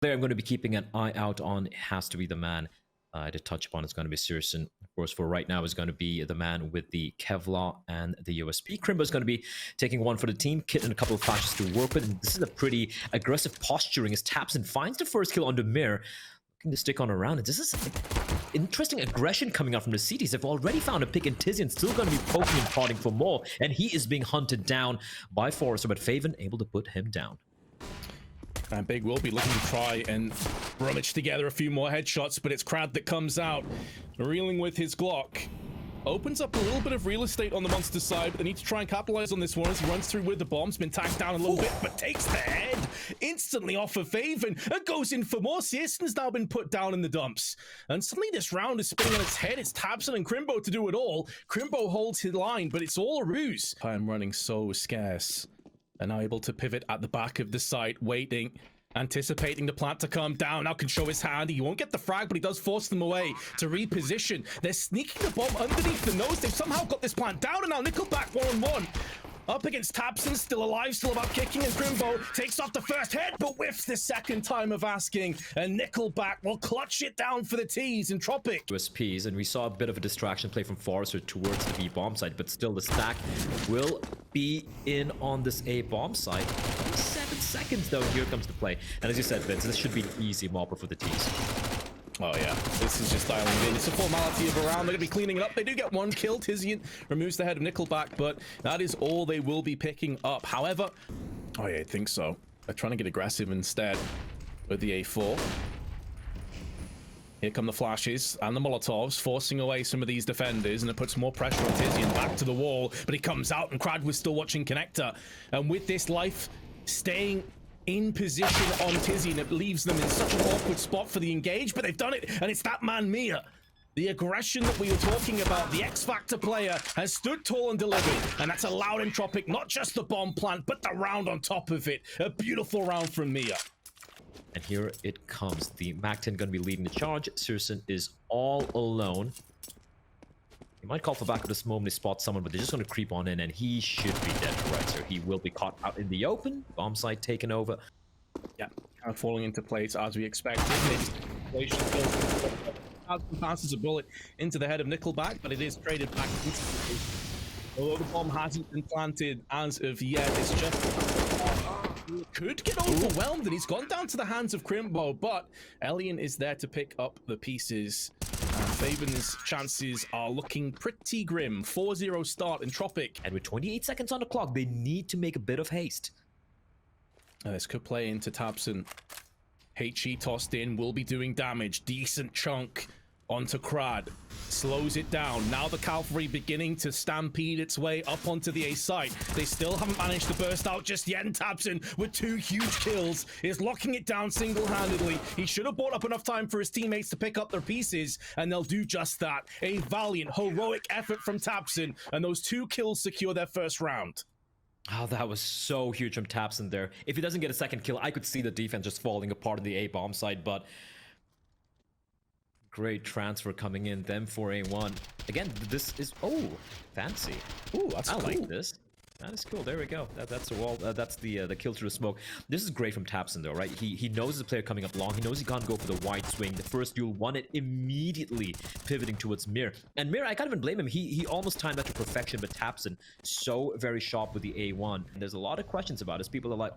player I'm going to be keeping an eye out on has to be the man to touch upon. It's going to be Searson. Of course, for right now, is going to be the man with the Kevlar and the USP. Crimbo is going to be taking one for the team. Kit and a couple of flashes to work with. And this is a pretty aggressive posturing as Tapson finds the first kill on the mirror. Looking to stick on around. And this is interesting aggression coming out from the CTs. They've already found a pick, and Tizian still going to be poking and prodding for more. And he is being hunted down by Forrester, but Faven able to put him down. And Big will be looking to try and rummage together a few more headshots, but it's Crad that comes out, reeling with his Glock. Opens up a little bit of real estate on the monster side, but they need to try and capitalize on this one as he runs through with the bombs. Been tagged down a little bit, but takes the head instantly off of Faven and goes in for more. Searson's now been put down in the dumps. And suddenly this round is spinning on its head. It's Tabson and Crimbo to do it all. Crimbo holds his line, but it's all a ruse. Time running so scarce. And now able to pivot at the back of the site, waiting, anticipating the plant to come down. Now can show his hand. He won't get the frag, but he does force them away to reposition. They're sneaking the bomb underneath the nose. They've somehow got this plant down, and now Nickelback 1-on-1. Up against Tabson, still alive, still about kicking, and Crimbo takes off the first head, but whiffs the second time of asking, and Nickelback will clutch it down for the T's. Entropiq. USPs, and we saw a bit of a distraction play from Forrester towards the B bomb site, but still the stack will be in on this A bomb site. 7 seconds though, here comes the play. And as you said, Vince, this should be an easy mopper for the T's. Oh yeah, this is just dialing in. It's a formality of a round. They're going to be cleaning it up. They do get one kill. Tizian removes the head of Nickelback, but that is all they will be picking up. However, oh yeah, I think so. They're trying to get aggressive instead with the A4. Here come the flashes and the Molotovs, forcing away some of these defenders, and it puts more pressure on Tizian back to the wall, but he comes out, and Crad was still watching Connector. And with this life staying in position on Tizian, it leaves them in such an awkward spot for the engage, but they've done it, and it's that man Mia. The aggression that we were talking about, the X-Factor player, has stood tall and delivered, and that's allowed Entropiq not just the bomb plant, but the round on top of it. A beautiful round from Mia. And here it comes. The MAC-10 going to be leading the charge. Searson is all alone. He might call for back at this moment to spot someone, but they're just going to creep on in, and he should be dead to rights here. He will be caught out in the open. Bomb site taken over. Yeah, kind of falling into place as we expected. Passes a bullet into the head of Nickelback, but it is traded back instantly. Although the bomb hasn't been planted as of yet, it's just... could get overwhelmed, and he's gone down to the hands of Crimbo, but Elian is there to pick up the pieces. Faven's chances are looking pretty grim. 4-0 start, Entropiq. And with 28 seconds on the clock, they need to make a bit of haste. This could play into Tabson. HE tossed in, will be doing damage. Decent chunk onto Crad. Slows it down. Now the cavalry beginning to stampede its way up onto the A site. They still haven't managed to burst out just yet, and Tabson, with 2 huge kills, is locking it down single-handedly. He should have bought up enough time for his teammates to pick up their pieces, and they'll do just that. A valiant, heroic effort from Tabson, and those 2 kills secure their first round. Oh, that was so huge from Tabson there. If he doesn't get a second kill, I could see the defense just falling apart in the A bomb site, but great transfer coming in. Them for A1. Again, this is... oh, fancy. Ooh, that's cool. I like this. That is cool. There we go. That's the wall. That's the kill through the smoke. This is great from Tabson though, right? He knows the player coming up long. He knows he can't go for the wide swing. The first duel won it immediately, pivoting towards Mir. And Mir, I can't even blame him. He almost timed that to perfection, but Tabson so very sharp with the A1. And there's a lot of questions about this. People are like,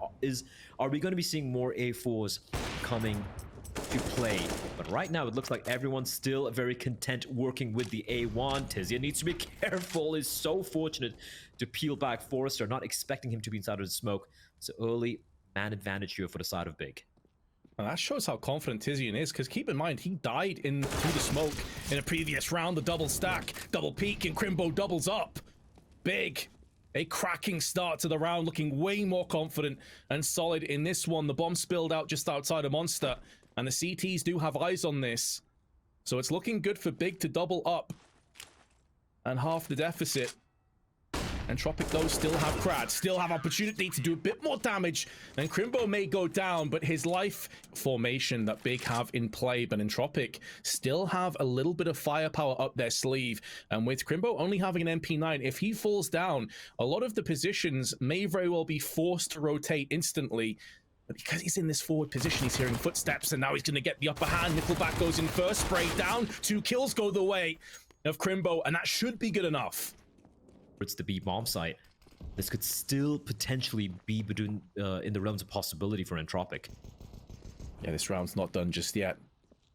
are we going to be seeing more A4s coming to play? But right now it looks like everyone's still very content working with the A1. Tizian needs to be careful. Is so fortunate to peel back Forrester, not expecting him to be inside of the smoke. So early man advantage here for the side of Big. And that shows how confident Tizian is, because keep in mind, he died through the smoke in a previous round. The double stack, double peek, and Crimbo doubles up. Big. A cracking start to the round, looking way more confident and solid in this one. The bomb spilled out just outside of Monster, and the CTs do have eyes on this. So it's looking good for Big to double up and half the deficit. Entropiq, though, still have Crad, still have opportunity to do a bit more damage, and Crimbo may go down, but his life formation that Big have in play, but Entropiq still have a little bit of firepower up their sleeve, and with Crimbo only having an MP9, if he falls down, a lot of the positions may very well be forced to rotate instantly. But because he's in this forward position, he's hearing footsteps, and now he's going to get the upper hand. Nickelback goes in first, spray down. 2 kills go the way of Crimbo, and that should be good enough. It's the B bomb site. This could still potentially be between, in the realms of possibility for Entropiq. Yeah, this round's not done just yet.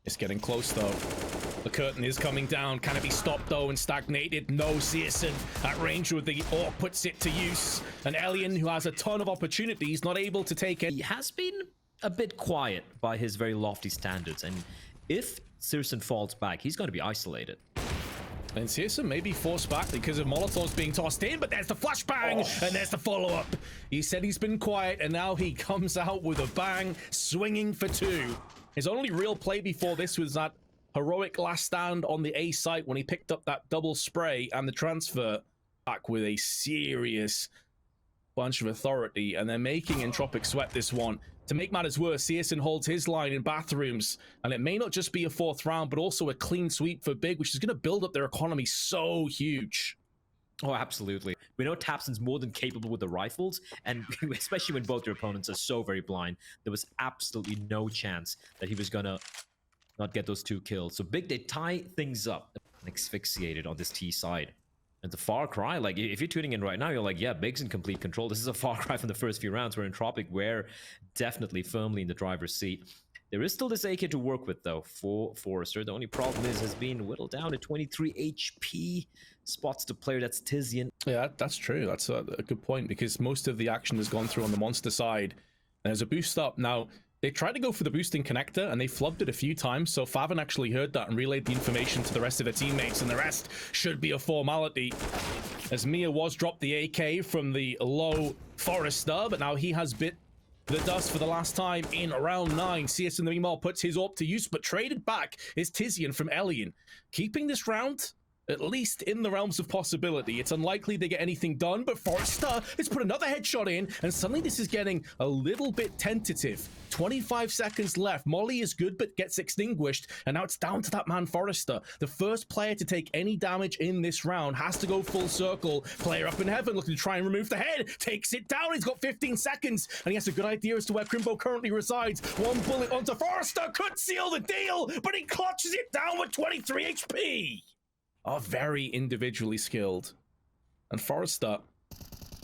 It's getting close, though. The curtain is coming down. Can it be stopped, though, and stagnated? No, Searson at range with the AWP puts it to use. And Elian, who has a ton of opportunities, not able to take it. He has been a bit quiet by his very lofty standards, and if Searson falls back, he's going to be isolated. And Searson may be forced back because of Molotovs being tossed in, but there's the flashbang, and there's the follow-up. He said he's been quiet, and now he comes out with a bang, swinging for 2. His only real play before this was that heroic last stand on the A site when he picked up that double spray and the transfer back with a serious bunch of authority, and they're making Entropiq sweat this one. To make matters worse, Searson holds his line in bathrooms, and it may not just be a 4th round, but also a clean sweep for Big, which is going to build up their economy so huge. Oh, absolutely. We know Tapson's more than capable with the rifles, and especially when both your opponents are so very blind, there was absolutely no chance that he was going to not get those 2 kills. So Big, they tie things up and asphyxiated on this T side. And the far cry, like, if you're tuning in right now, you're like, yeah, Big's in complete control. This is a far cry from the first few rounds where Entropiq were definitely firmly in the driver's seat. There is still this AK to work with, though, for Forrester. The only problem is has been whittled down to 23 HP. Spots the player, that's Tizian. Yeah, that's true. That's a good point, because most of the action has gone through on the monster side. There's a boost up. Now, they tried to go for the boosting connector, and they flubbed it a few times, so Favin actually heard that and relayed the information to the rest of their teammates, and the rest should be a formality. As Mia was dropped the AK from the low Forrester, but now he has bit the dust for the last time in round 9. CS in the meanwhile puts his AWP to use, but traded back is Tizian from Elian. Keeping this round at least in the realms of possibility. It's unlikely they get anything done, but Forrester has put another headshot in, and suddenly this is getting a little bit tentative. 25 seconds left. Molly is good, but gets extinguished, and now it's down to that man Forrester. The first player to take any damage in this round has to go full circle. Player up in heaven looking to try and remove the head. Takes it down. He's got 15 seconds, and he has a good idea as to where Crimbo currently resides. One bullet onto Forrester could seal the deal, but he clutches it down with 23 HP. Are very individually skilled. And Forrester,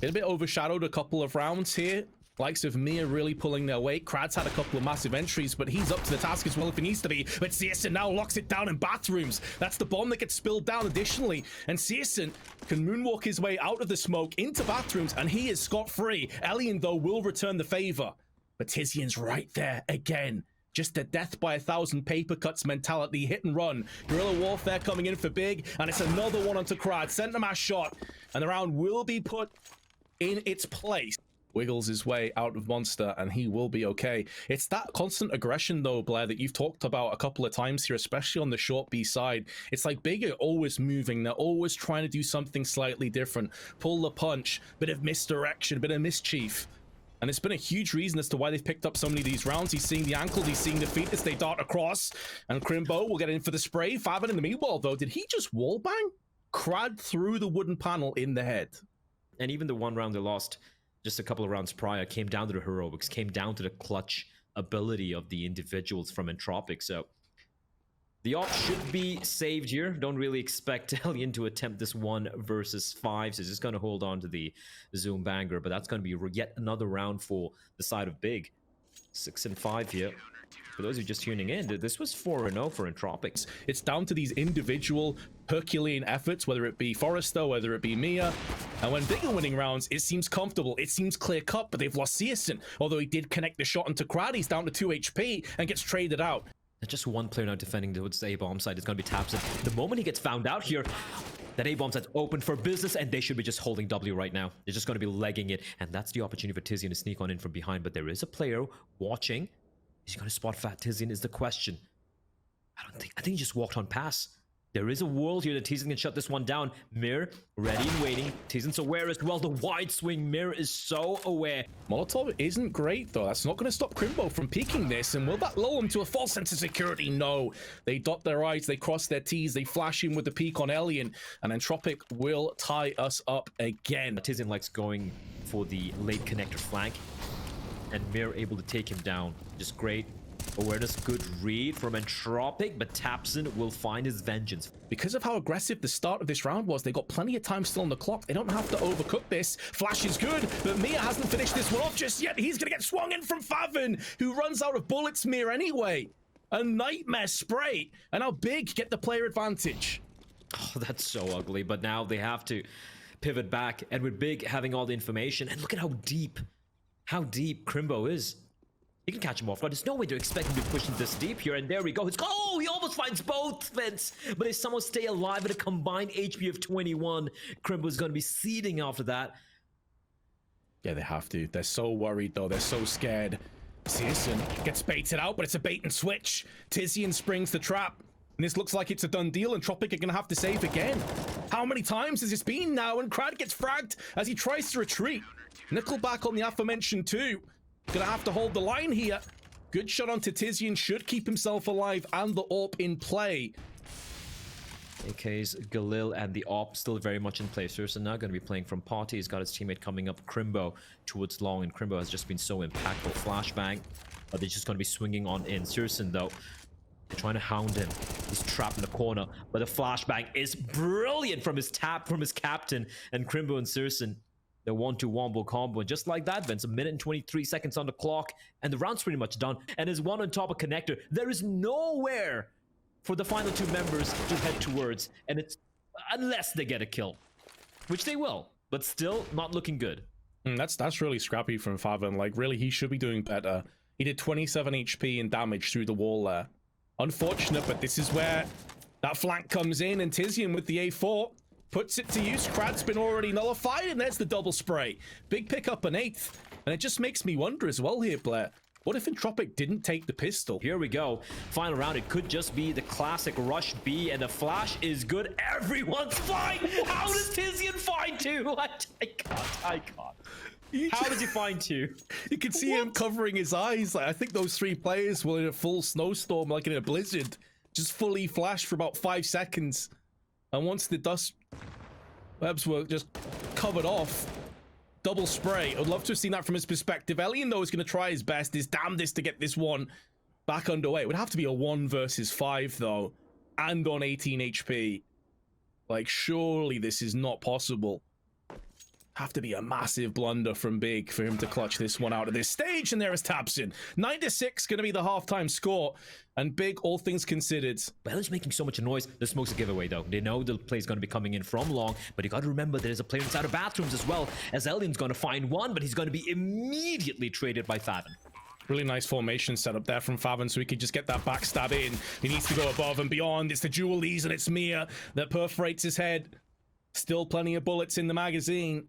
been a bit overshadowed a couple of rounds here. Likes of Mia really pulling their weight. Krad's had a couple of massive entries, but he's up to the task as well if he needs to be. But Searson now locks it down in bathrooms. That's the bomb that gets spilled down additionally. And Searson can moonwalk his way out of the smoke into bathrooms, and he is scot-free. Elian, though, will return the favor. But Tizian's right there again. Just a death by 1,000 paper cuts mentality, hit and run. Guerrilla warfare coming in for Big, and it's another one onto Krad. Sent a mass shot, and the round will be put in its place. Wiggles his way out of Monster, and he will be okay. It's that constant aggression, though, Blair, that you've talked about a couple of times here, especially on the short B side. It's like Big are always moving. They're always trying to do something slightly different. Pull the punch, bit of misdirection, bit of mischief. And it's been a huge reason as to why they've picked up so many of these rounds. He's seeing the ankles, he's seeing the feet as they dart across. And Crimbo will get in for the spray. Favin in the meanwhile, though, did he just wallbang? Krad through the wooden panel in the head. And even the one round they lost just a couple of rounds prior came down to the heroics, came down to the clutch ability of the individuals from Entropiq. So the off should be saved here. Don't really expect Elian to attempt this 1 versus 5. So he's just going to hold on to the Zoom banger. But that's going to be yet another round for the side of Big. 6 and 5 here. For those who are just tuning in, this was 4-0 for Entropiq. It's down to these individual Herculean efforts, whether it be Forrester, whether it be Mia. And when Big are winning rounds, it seems comfortable. It seems clear-cut, but they've lost Searson. Although he did connect the shot into Krad, he's down to 2 HP and gets traded out. Just one player now defending towards the A-bomb side is going to be Tapson. The moment he gets found out here, that A-bomb side's open for business, and they should be just holding W right now. They're just going to be legging it, and that's the opportunity for Tizian to sneak on in from behind. But there is a player watching. Is he going to spot Fat Tizian is the question. I think he just walked on pass. There is a world here that Tizian can shut this one down. Mir, ready and waiting. Tizian's aware as well. The wide swing. Mir is so aware. Molotov isn't great, though. That's not going to stop Crimbo from peeking this. And will that lull him to a false sense of security? No. They dot their I's. They cross their T's. They flash in with the peek on Elian. And Entropiq will tie us up again. Tizian likes going for the late connector flank. and Mir able to take him down. Just great awareness, good read from Entropiq, but Tapson will find his vengeance. Because of how aggressive the start of this round was, they got plenty of time still on the clock. They don't have to overcook this. Flash is good, but Mir hasn't finished this one off just yet. He's going to get swung in from Favin, who runs out of bullets. Mir anyway. A nightmare spray. And now Big get the player advantage. Oh, that's so ugly, but now they have to pivot back. And with Big having all the information, and look at how deep Crimbo is. You can catch him off guard. There's no way to expect him to push him this deep here. And there we go. Oh, he almost finds both Vince. But if someone stay alive at a combined HP of 21, Crimbo's going to be seeding after that. Yeah, they have to. They're so worried, though. They're so scared. Searson gets baited out, but it's a bait and switch. Tizian springs the trap. And this looks like it's a done deal. Entropiq are going to have to save again. How many times has this been now? And Crad gets fragged as he tries to retreat. Nickelback on the aforementioned too. Gonna have to hold the line here. Good shot onto Tizian, should keep himself alive and the AWP in play. AK's Galil and the AWP still very much in play. Searson now going to be playing from party. He's got his teammate coming up, Crimbo, towards long, and Crimbo has just been so impactful. Flashbang, but they're just going to be swinging on in. Searson though, they're trying to hound him. He's trapped in the corner, but the flashbang is brilliant from his captain, and Crimbo and Searson. The 1-2 wombo combo, and just like that, Vince, a minute and 23 seconds on the clock, and the round's pretty much done. And there's one on top of connector. There is nowhere for the final two members to head towards, and it's unless they get a kill, which they will, but still not looking good. That's really scrappy from Favin. Like, really, he should be doing better. He did 27 HP in damage through the wall there. Unfortunate, but this is where that flank comes in, and Tizian with the A4 puts it to use. Crad's been already nullified, and there's the double spray. Big pick up an 8th, and it just makes me wonder as well here, Blair. What if Entropiq didn't take the pistol? Here we go. Final round. It could just be the classic rush B, and the flash is good. Everyone's fine. How does Tizian find two? I can't. How does he find two? You can see him covering his eyes. Like, I think those 3 players were in a full snowstorm, like in a blizzard, just fully flashed for about 5 seconds. And once the dust webs were just covered off, double spray. I'd love to have seen that from his perspective. Elian, though, is going to try his best, his damnedest to get this one back underway. It would have to be a 1 versus 5, though, and on 18 HP. Like, surely this is not possible. Have to be a massive blunder from Big for him to clutch this one out at this stage. And there is Tapson. 9-6 going to be the halftime score. And Big, all things considered. Well, it's making so much noise. The smoke's a giveaway, though. They know the play's going to be coming in from long, but you got to remember there's a player inside of bathrooms as well, as Elian's going to find one, but he's going to be immediately traded by Favin. Really nice formation set up there from Favin, so he could just get that backstab in. He needs to go above and beyond. It's the Julies, and it's Mir that perforates his head. Still plenty of bullets in the magazine.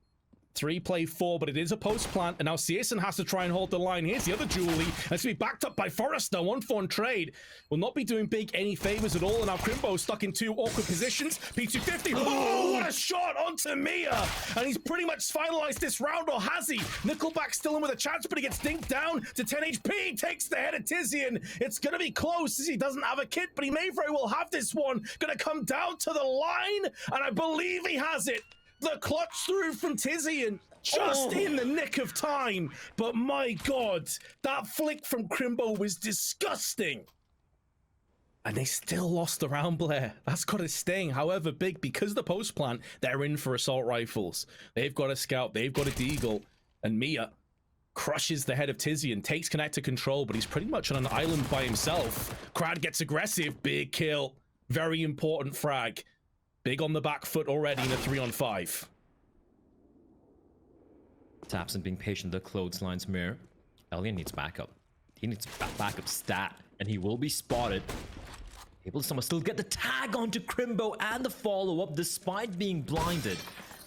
3 play 4, but it is a post plant, and now Searson has to try and hold the line. Here's the other Julie. That's to be backed up by Forrester. 1-4 trade. Will not be doing Big any favors at all, and now Crimbo stuck in 2 awkward positions. P250. Oh, what a shot onto Mia! And he's pretty much finalized this round, or has he? Nickelback still in with a chance, but he gets dinked down to 10 HP. Takes the head of Tizian. It's gonna be close as he doesn't have a kit, but he may very well have this one. Gonna come down to the line, and I believe he has it. The clutch through from Tizian, just in the nick of time. But my God, that flick from Crimbo was disgusting. And they still lost the round, Blair. That's got to sting. However, Big, because of the post plant, they're in for assault rifles. They've got a scout, they've got a deagle, and Mia crushes the head of Tizian, takes connector control, but he's pretty much on an island by himself. Crowd gets aggressive, big kill, very important frag. Big on the back foot already in a 3-on-5. Tapson being patient, the clotheslines Mir. Elian needs backup. He needs backup stat, and he will be spotted. Able to somehow still get the tag onto Crimbo and the follow-up despite being blinded.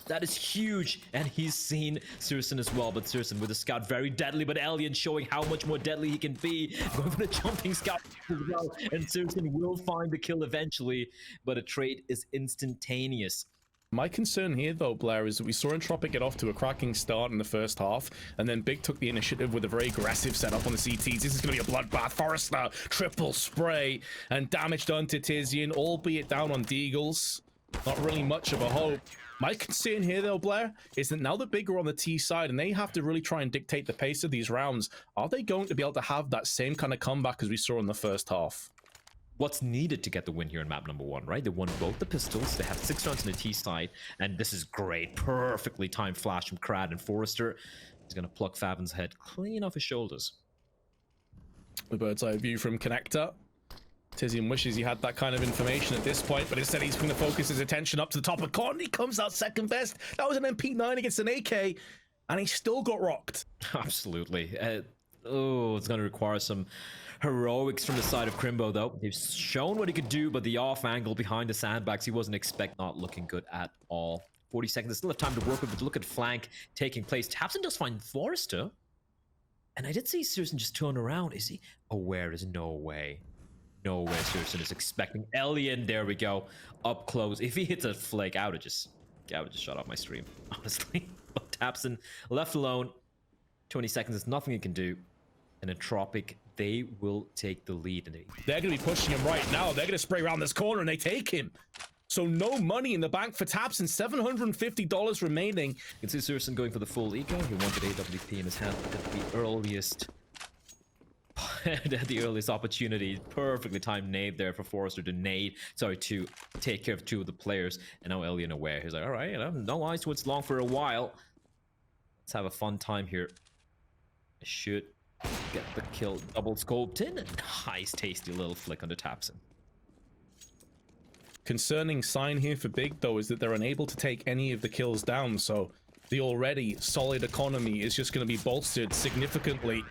That is huge, and he's seen Searson as well, but Searson with a scout, very deadly, but Elian showing how much more deadly he can be, going for the jumping scout as well, and Searson will find the kill eventually, but a trade is instantaneous. My concern here, though, Blair, is that we saw Entropiq get off to a cracking start in the first half, and then Big took the initiative with a very aggressive setup on the CTs. This is going to be a bloodbath. Forrester, triple spray, and damage done to Tizian, albeit down on Deagles. Not really much of a hope. My concern here, though, Blair, is that now that Big are on the T side and they have to really try and dictate the pace of these rounds, are they going to be able to have that same kind of comeback as we saw in the first half? What's needed to get the win here in map number 1, right? They won both the pistols. They have 6 rounds on the T side, and this is great. Perfectly timed flash from Krad and Forrester. He's going to pluck Favin's head clean off his shoulders. The bird's eye view from Connector. Tizian wishes he had that kind of information at this point, but instead he's going to focus his attention up to the top of corner. He comes out second best. That was an MP9 against an AK, and he still got rocked. Absolutely. It's going to require some heroics from the side of Crimbo, though. He's shown what he could do, but the off angle behind the sandbags, he wasn't not looking good at all. 40 seconds, still have time to work with, but look at flank taking place. tabseN does find Forrester, and I did see syrsoN just turn around. Is he aware? There's no way. No way syrsoN is expecting Elian. There we go. Up close. If he hits a flag, I would have just shut off my stream, honestly. But tabseN left alone. 20 seconds, there's nothing he can do. And Entropiq, they will take the lead. They're going to be pushing him right now. They're going to spray around this corner and they take him. So no money in the bank for tabseN, $750 remaining. You can see syrsoN going for the full eco. He wanted AWP in his hand at the earliest opportunity. Perfectly timed nade there for Forrester to take care of 2 of the players. And now Elian aware. He's like, all right, no eyes towards long for a while. Let's have a fun time here. I should get the kill double scoped in. A nice tasty little flick on the tabseN. Concerning sign here for Big, though, is that they're unable to take any of the kills down, so the already solid economy is just going to be bolstered significantly,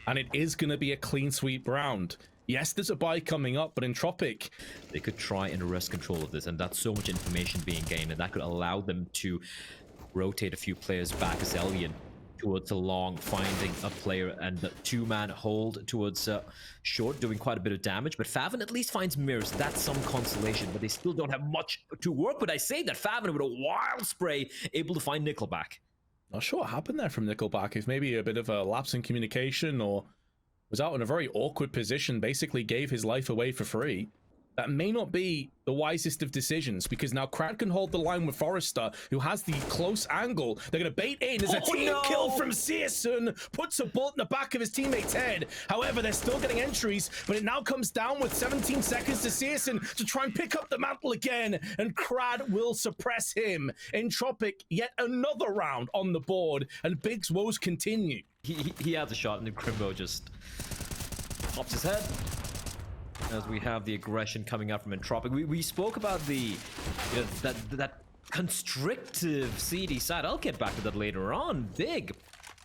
and it is going to be a clean sweep round. Yes, there's a buy coming up, but Entropiq, they could try and wrest control of this, and that's so much information being gained, and that could allow them to rotate a few players back as Elian towards the long, finding a player, and the 2-man hold towards short, doing quite a bit of damage. But Favin at least finds mirrors. That's some consolation, but they still don't have much to work with. I say that Favin with a wild spray, able to find Nickelback. Not sure what happened there from Nickelback. If maybe a bit of a lapse in communication, or was out in a very awkward position, basically gave his life away for free. That may not be the wisest of decisions, because now Krad can hold the line with Forrester, who has the close angle. They're going to bait in. There's a team kill from syrsoN. Puts a bullet in the back of his teammate's head. However, they're still getting entries, but it now comes down with 17 seconds to syrsoN to try and pick up the mantle again, and Krad will suppress him. Entropiq, yet another round on the board, and Big's woes continue. He had the shot, and Crimbo just pops his head. As we have the aggression coming out from Entropiq. We spoke about the that constrictive CD side. I'll get back to that later on. Big.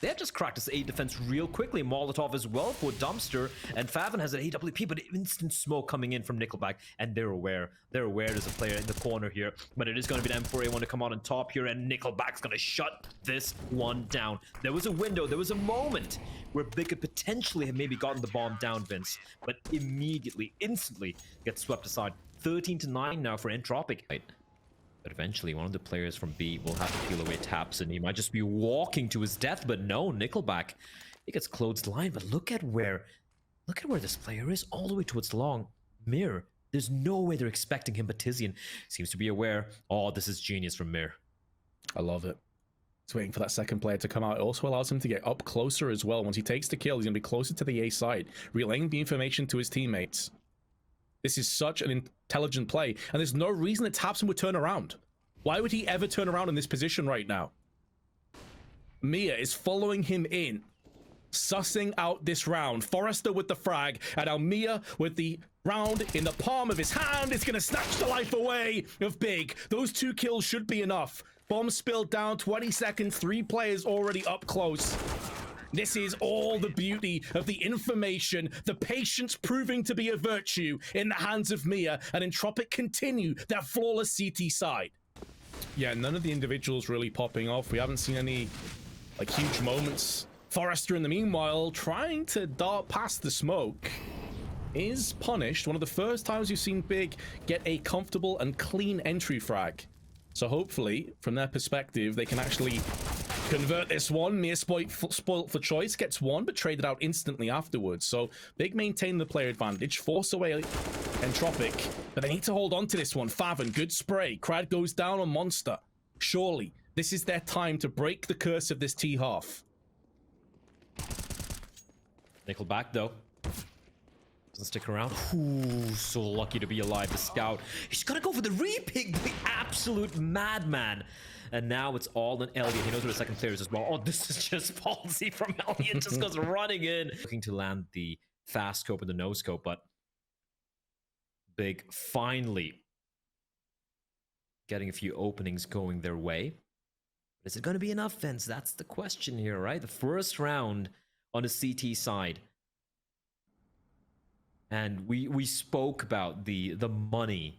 They have just cracked this A defense real quickly. Molotov as well for Dumpster. And Favin has an AWP, but instant smoke coming in from Nickelback. And they're aware. They're aware there's a player in the corner here. But it is going to be the M4A1 to come out on top here. And Nickelback's going to shut this one down. There was a window. There was a moment where Big could potentially have maybe gotten the bomb down, Vince. But immediately, instantly gets swept aside. 13-9 now for Entropiq. But eventually, one of the players from B will have to peel away tabseN. He might just be walking to his death, but no, Nickelback, he gets clotheslined. But look at where this player is, all the way towards long. Mir, there's no way they're expecting him, but Tizian seems to be aware. Oh, this is genius from Mir. I love it. He's waiting for that second player to come out. It also allows him to get up closer as well. Once he takes the kill, he's going to be closer to the A side, relaying the information to his teammates. This is such an intelligent play, and there's no reason that tabseN would turn around. Why would he ever turn around in this position right now? Mia is following him in, sussing out this round. Forrester with the frag, and now Mia with the round in the palm of his hand is going to snatch the life away of Big. Those 2 kills should be enough. Bomb spilled down, 20 seconds, 3 players already up close. This is all the beauty of the information, the patience proving to be a virtue in the hands of Mia, and Entropiq continue their flawless CT side. Yeah, none of the individuals really popping off. We haven't seen any like huge moments. Forrester, in the meanwhile, trying to dart past the smoke, is punished. One of the first times you've seen Big get a comfortable and clean entry frag. So hopefully, from their perspective, they can actually convert this one. Mia spoilt for choice, gets one, but traded out instantly afterwards. So Big maintain the player advantage, force away Entropiq, but they need to hold on to this one. Faven, good spray. Crad goes down on Monster. Surely, this is their time to break the curse of this T-half. Nickelback, though. Doesn't stick around. Ooh, so lucky to be alive. The scout. He's gonna go for the repick, the absolute madman. And now it's all on Elliot. He knows where the second player is as well. Oh, this is just palsy from Elliot. Just goes running in. Looking to land the fast scope and the no scope, but Big finally getting a few openings going their way. Is it going to be enough, Vince? That's the question here, right? The first round on the CT side. And we spoke about the money.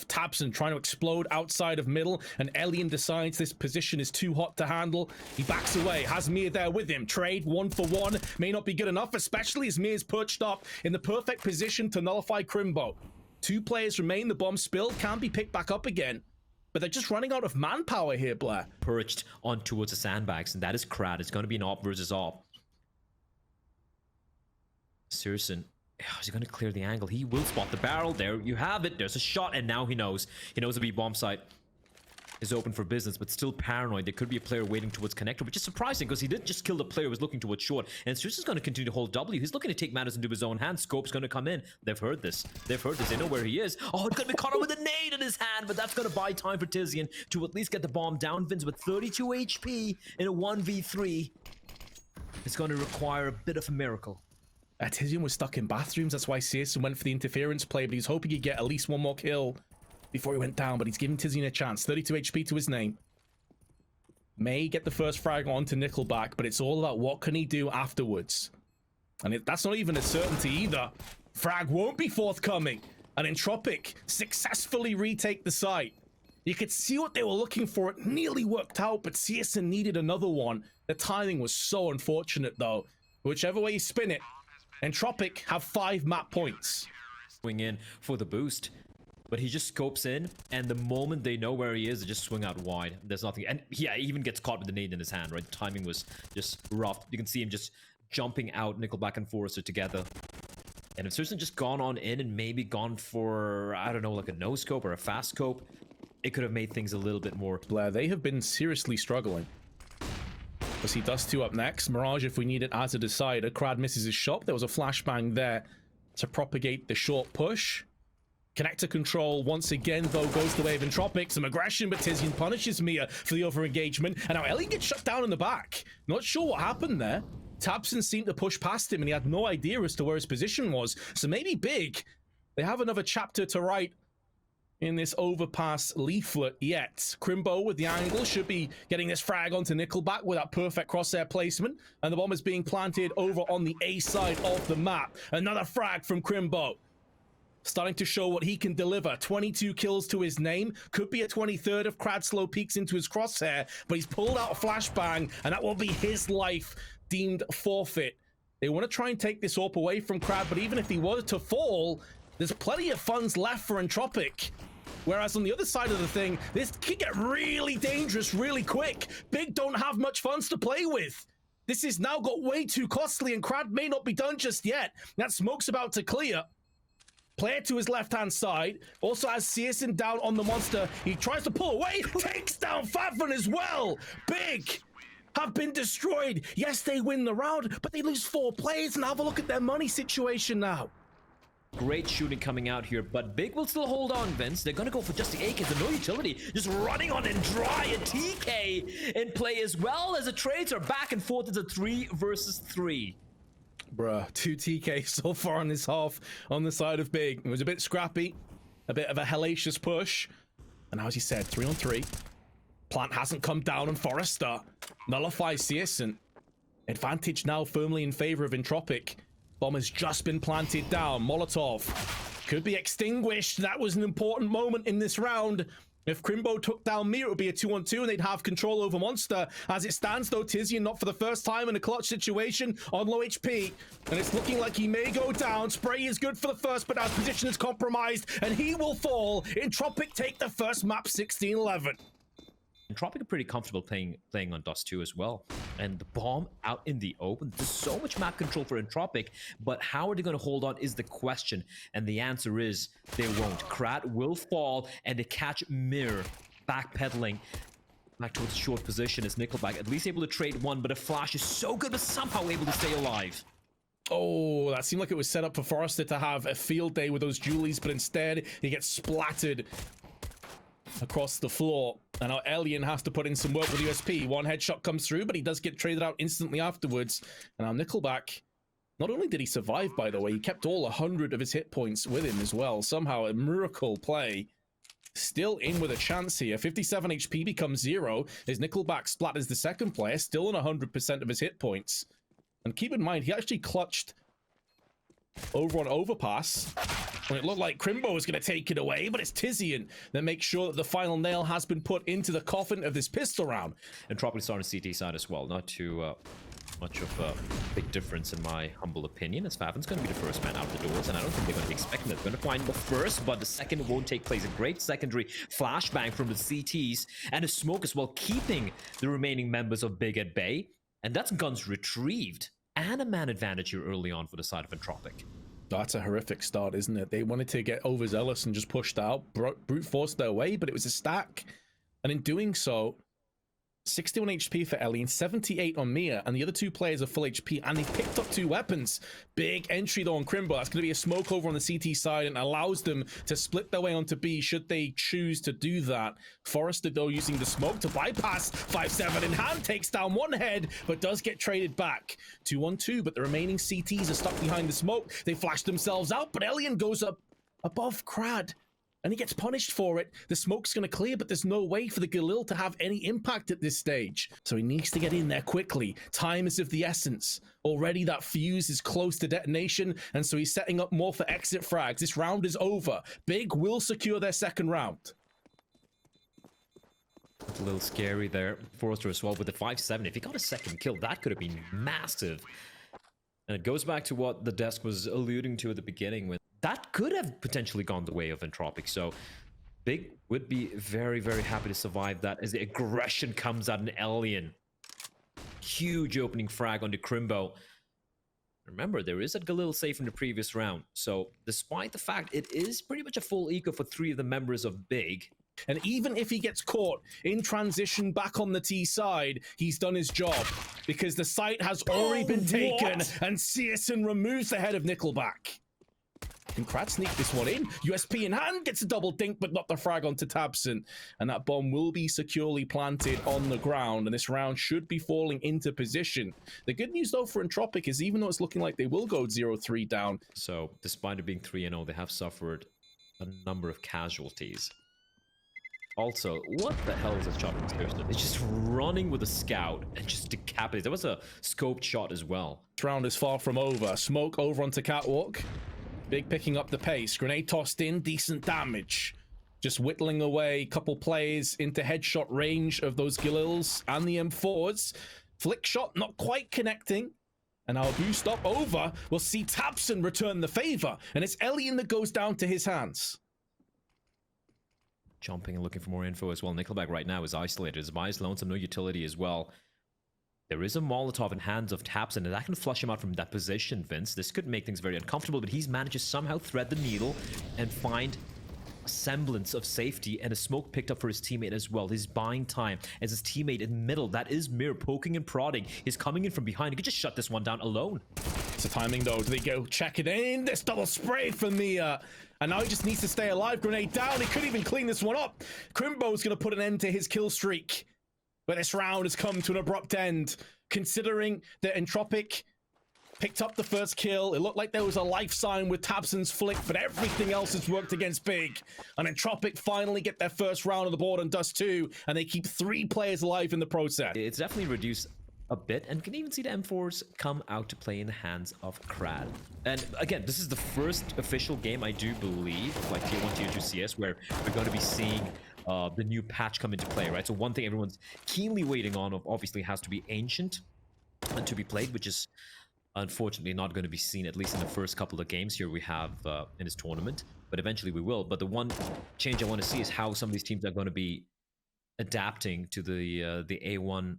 tabseN trying to explode outside of middle, and Elian decides this position is too hot to handle. He backs away, has Mir there with him. Trade 1-for-1 may not be good enough, especially as Mir's perched up in the perfect position to nullify Crimbo. 2 players remain, the bomb spilled, can't be picked back up again. But they're just running out of manpower here, Blair. Perched on towards the sandbags, and that is Krad. It's going to be an op versus op. CSGO, is he going to clear the angle? He will spot the barrel. There you have it. There's a shot, and now he knows. He knows the B bomb site is open for business, but still paranoid. There could be a player waiting towards connector, which is surprising because he didn't just kill the player who was looking towards short. And CSGO is going to continue to hold W. He's looking to take matters into his own hands. Scope's going to come in. They've heard this. They've heard this. They know where he is. Oh, it's going to be caught up with a nade in his hand, but that's going to buy time for Tizian to at least get the bomb down. Vince with 32 HP in a 1v3. It's going to require a bit of a miracle. Tizian was stuck in bathrooms. That's why CSGO went for the interference play, but he's hoping he'd get at least one more kill before he went down, but he's giving Tizian a chance. 32 HP to his name. May get the first frag onto Nickelback, but it's all about what can he do afterwards. And that's not even a certainty either. Frag won't be forthcoming. And Entropiq successfully retake the site. You could see what they were looking for. It nearly worked out, but CSGO needed another one. The timing was so unfortunate, though. Whichever way you spin it, Entropiq have 5 map points. Swing in for the boost. But he just scopes in, and the moment they know where he is, they just swing out wide. There's nothing. And yeah, he even gets caught with the nade in his hand, right? The timing was just rough. You can see him just jumping out, Nickelback and Forrester together. And if CSGO just gone on in and maybe gone for, I don't know, like a no scope or a fast scope, it could have made things a little bit more. Blair, they have been seriously struggling. As he does 2 up next. Mirage, if we need it as a decider. Krad misses his shot. There was a flashbang there to propagate the short push. Connector control once again, though, goes the way of Entropiq. Some aggression, but Tizian punishes Mia for the over-engagement. And now Ellie gets shut down in the back. Not sure what happened there. tabseN seemed to push past him, and he had no idea as to where his position was. So maybe Big, they have another chapter to write in this Overpass leaflet yet. Crimbo with the angle should be getting this frag onto Nickelback with that perfect crosshair placement. And the bomb is being planted over on the A side of the map. Another frag from Crimbo. Starting to show what he can deliver. 22 kills to his name. Could be a 23rd if Krad slow peeks into his crosshair, but he's pulled out a flashbang, and that will be his life deemed forfeit. They want to try and take this AWP away from Krad, but even if he were to fall, there's plenty of funds left for Entropiq. Whereas on the other side of the thing, this could get really dangerous really quick. Big don't have much funds to play with. This has now got way too costly, and Krad may not be done just yet. That smoke's about to clear. Player to his left-hand side. Also has CSGO down on the monster. He tries to pull away. Takes down faven as well. Big have been destroyed. Yes, they win the round, but they lose 4 players. And have a look at their money situation now. Great shooting coming out here, but Big will still hold on, Vince. They're going to go for just the AK. There's no utility. Just running on and dry. A TK in play as well as the trades are back and forth. It's a 3 versus 3. Bruh, 2 TK so far on this half on the side of Big. It was a bit scrappy, a bit of a hellacious push. And as you said, 3-on-3. Plant hasn't come down on Forrester. Nullifies CSGO. Advantage now firmly in favor of Entropiq. Bomb has just been planted down. Molotov could be extinguished. That was an important moment in this round. If Crimbo took down Mir, it would be a 2-on-2 and they'd have control over Monster. As it stands, though, Tizian not for the first time in a clutch situation on low HP. And it's looking like he may go down. Spray is good for the first, but now his position is compromised and he will fall. Entropiq take the first map 16-11. Entropiq are pretty comfortable playing on Dust 2 as well. And the bomb out in the open. There's so much map control for Entropiq, but how are they going to hold on is the question. And the answer is they won't. Krat will fall, and they catch Mir backpedaling back towards the short position as Nickelback at least able to trade one, but a flash is so good, but somehow able to stay alive. Oh, that seemed like it was set up for Forrester to have a field day with those Julies, but instead he gets splattered across the floor. And now Alien has to put in some work with USP. One headshot comes through, but he does get traded out instantly afterwards. And now Nickelback, not only did he survive, by the way, he kept all 100 of his hit points with him as well. Somehow a miracle play. Still in with a chance here. 57 HP becomes 0 as Nickelback splatters the second player, still on 100% of his hit points. And keep in mind, he actually clutched over on Overpass when it looked like Crimbo was going to take it away, but it's Tizian that makes sure that the final nail has been put into the coffin of this pistol round. Entropiq starting CT side as well. Not too much of a big difference in my humble opinion, as Favin's going to be the first man out the doors, and I don't think they're going to be expecting it. They're going to find the first, but the second won't take place. A great secondary flashbang from the CTs, and a smoke as well, keeping the remaining members of Big at bay. And that's guns retrieved, and a man advantage here early on for the side of Entropiq. That's a horrific start, isn't it? They wanted to get overzealous and just pushed out, brute forced their way, but it was a stack. And in doing so, 61 HP for Alien, 78 on Mia, and the other two players are full HP, and they picked up 2 weapons. Big entry though on Crimbo. That's going to be a smoke over on the CT side and allows them to split their way onto B should they choose to do that. Forrester though using the smoke to bypass. 5-7 in hand, takes down one head, but does get traded back. 2-on-2, but the remaining CTs are stuck behind the smoke. They flash themselves out, but Alien goes up above Krad. And he gets punished for it. The smoke's going to clear, but there's no way for the Galil to have any impact at this stage. So he needs to get in there quickly. Time is of the essence. Already that fuse is close to detonation, and so he's setting up more for exit frags. This round is over. Big will secure their second round. It's a little scary there. Forrester as well with the 5-7. If he got a second kill, that could have been massive. And it goes back to what the desk was alluding to at the beginning, when that could have potentially gone the way of Entropiq. So Big would be very, very happy to survive that as the aggression comes out in Alien. Huge opening frag onto Crimbo. Remember, there is that Galil save from the previous round. So despite the fact it is pretty much a full eco for 3 of the members of Big. And even if he gets caught in transition back on the T side, he's done his job. Because the site has already been taken, and Searson removes the head of Nickelback. Can Krat sneak this one in? USP in hand, gets a double dink, but not the frag onto Tabson. And that bomb will be securely planted on the ground, and this round should be falling into position. The good news, though, for Entropiq is even though it's looking like they will go 0-3 down. So, despite it being 3-0, they have suffered a number of casualties. Also, what the hell is this shot from Searson? It's just running with a scout and just decapitates. There was a scoped shot as well. This round is far from over. Smoke over onto Catwalk. Big picking up the pace. Grenade tossed in, decent damage. Just whittling away a couple plays into headshot range of those Galils and the M4s. Flick shot not quite connecting. And our boost up over. We'll see Tabson return the favor. And it's Alien that goes down to his hands. Jumping and looking for more info as well. Nickelback right now is isolated. His buys lonesome, no utility as well. There is a Molotov in hands of Tabson, and that can flush him out from that position, Vince. This could make things very uncomfortable, but he's managed to somehow thread the needle and find a semblance of safety, and a smoke picked up for his teammate as well. He's buying time as his teammate in the middle. That is Mir poking and prodding. He's coming in from behind. He could just shut this one down alone. It's the timing, though. Do they go check it in? This double spray from Mia. And now he just needs to stay alive. Grenade down. He couldn't even clean this one up. Crimbo's going to put an end to his kill streak. But this round has come to an abrupt end. Considering that Entropiq picked up the first kill, it looked like there was a life sign with Tabson's flick, but everything else has worked against Big. And Entropiq finally get their first round on the board on Dust 2, and they keep 3 players alive in the process. It's definitely reduced a bit, and can even see the M4s come out to play in the hands of Krad. And again, this is the first official game, I do believe, like Tier 1, Tier 2 CS, where we're going to be seeing the new patch come into play, right? So one thing everyone's keenly waiting on, obviously, has to be Ancient and to be played, which is unfortunately not going to be seen, at least in the first couple of games here we have in this tournament. But eventually we will. But the one change I want to see is how some of these teams are going to be adapting to the A1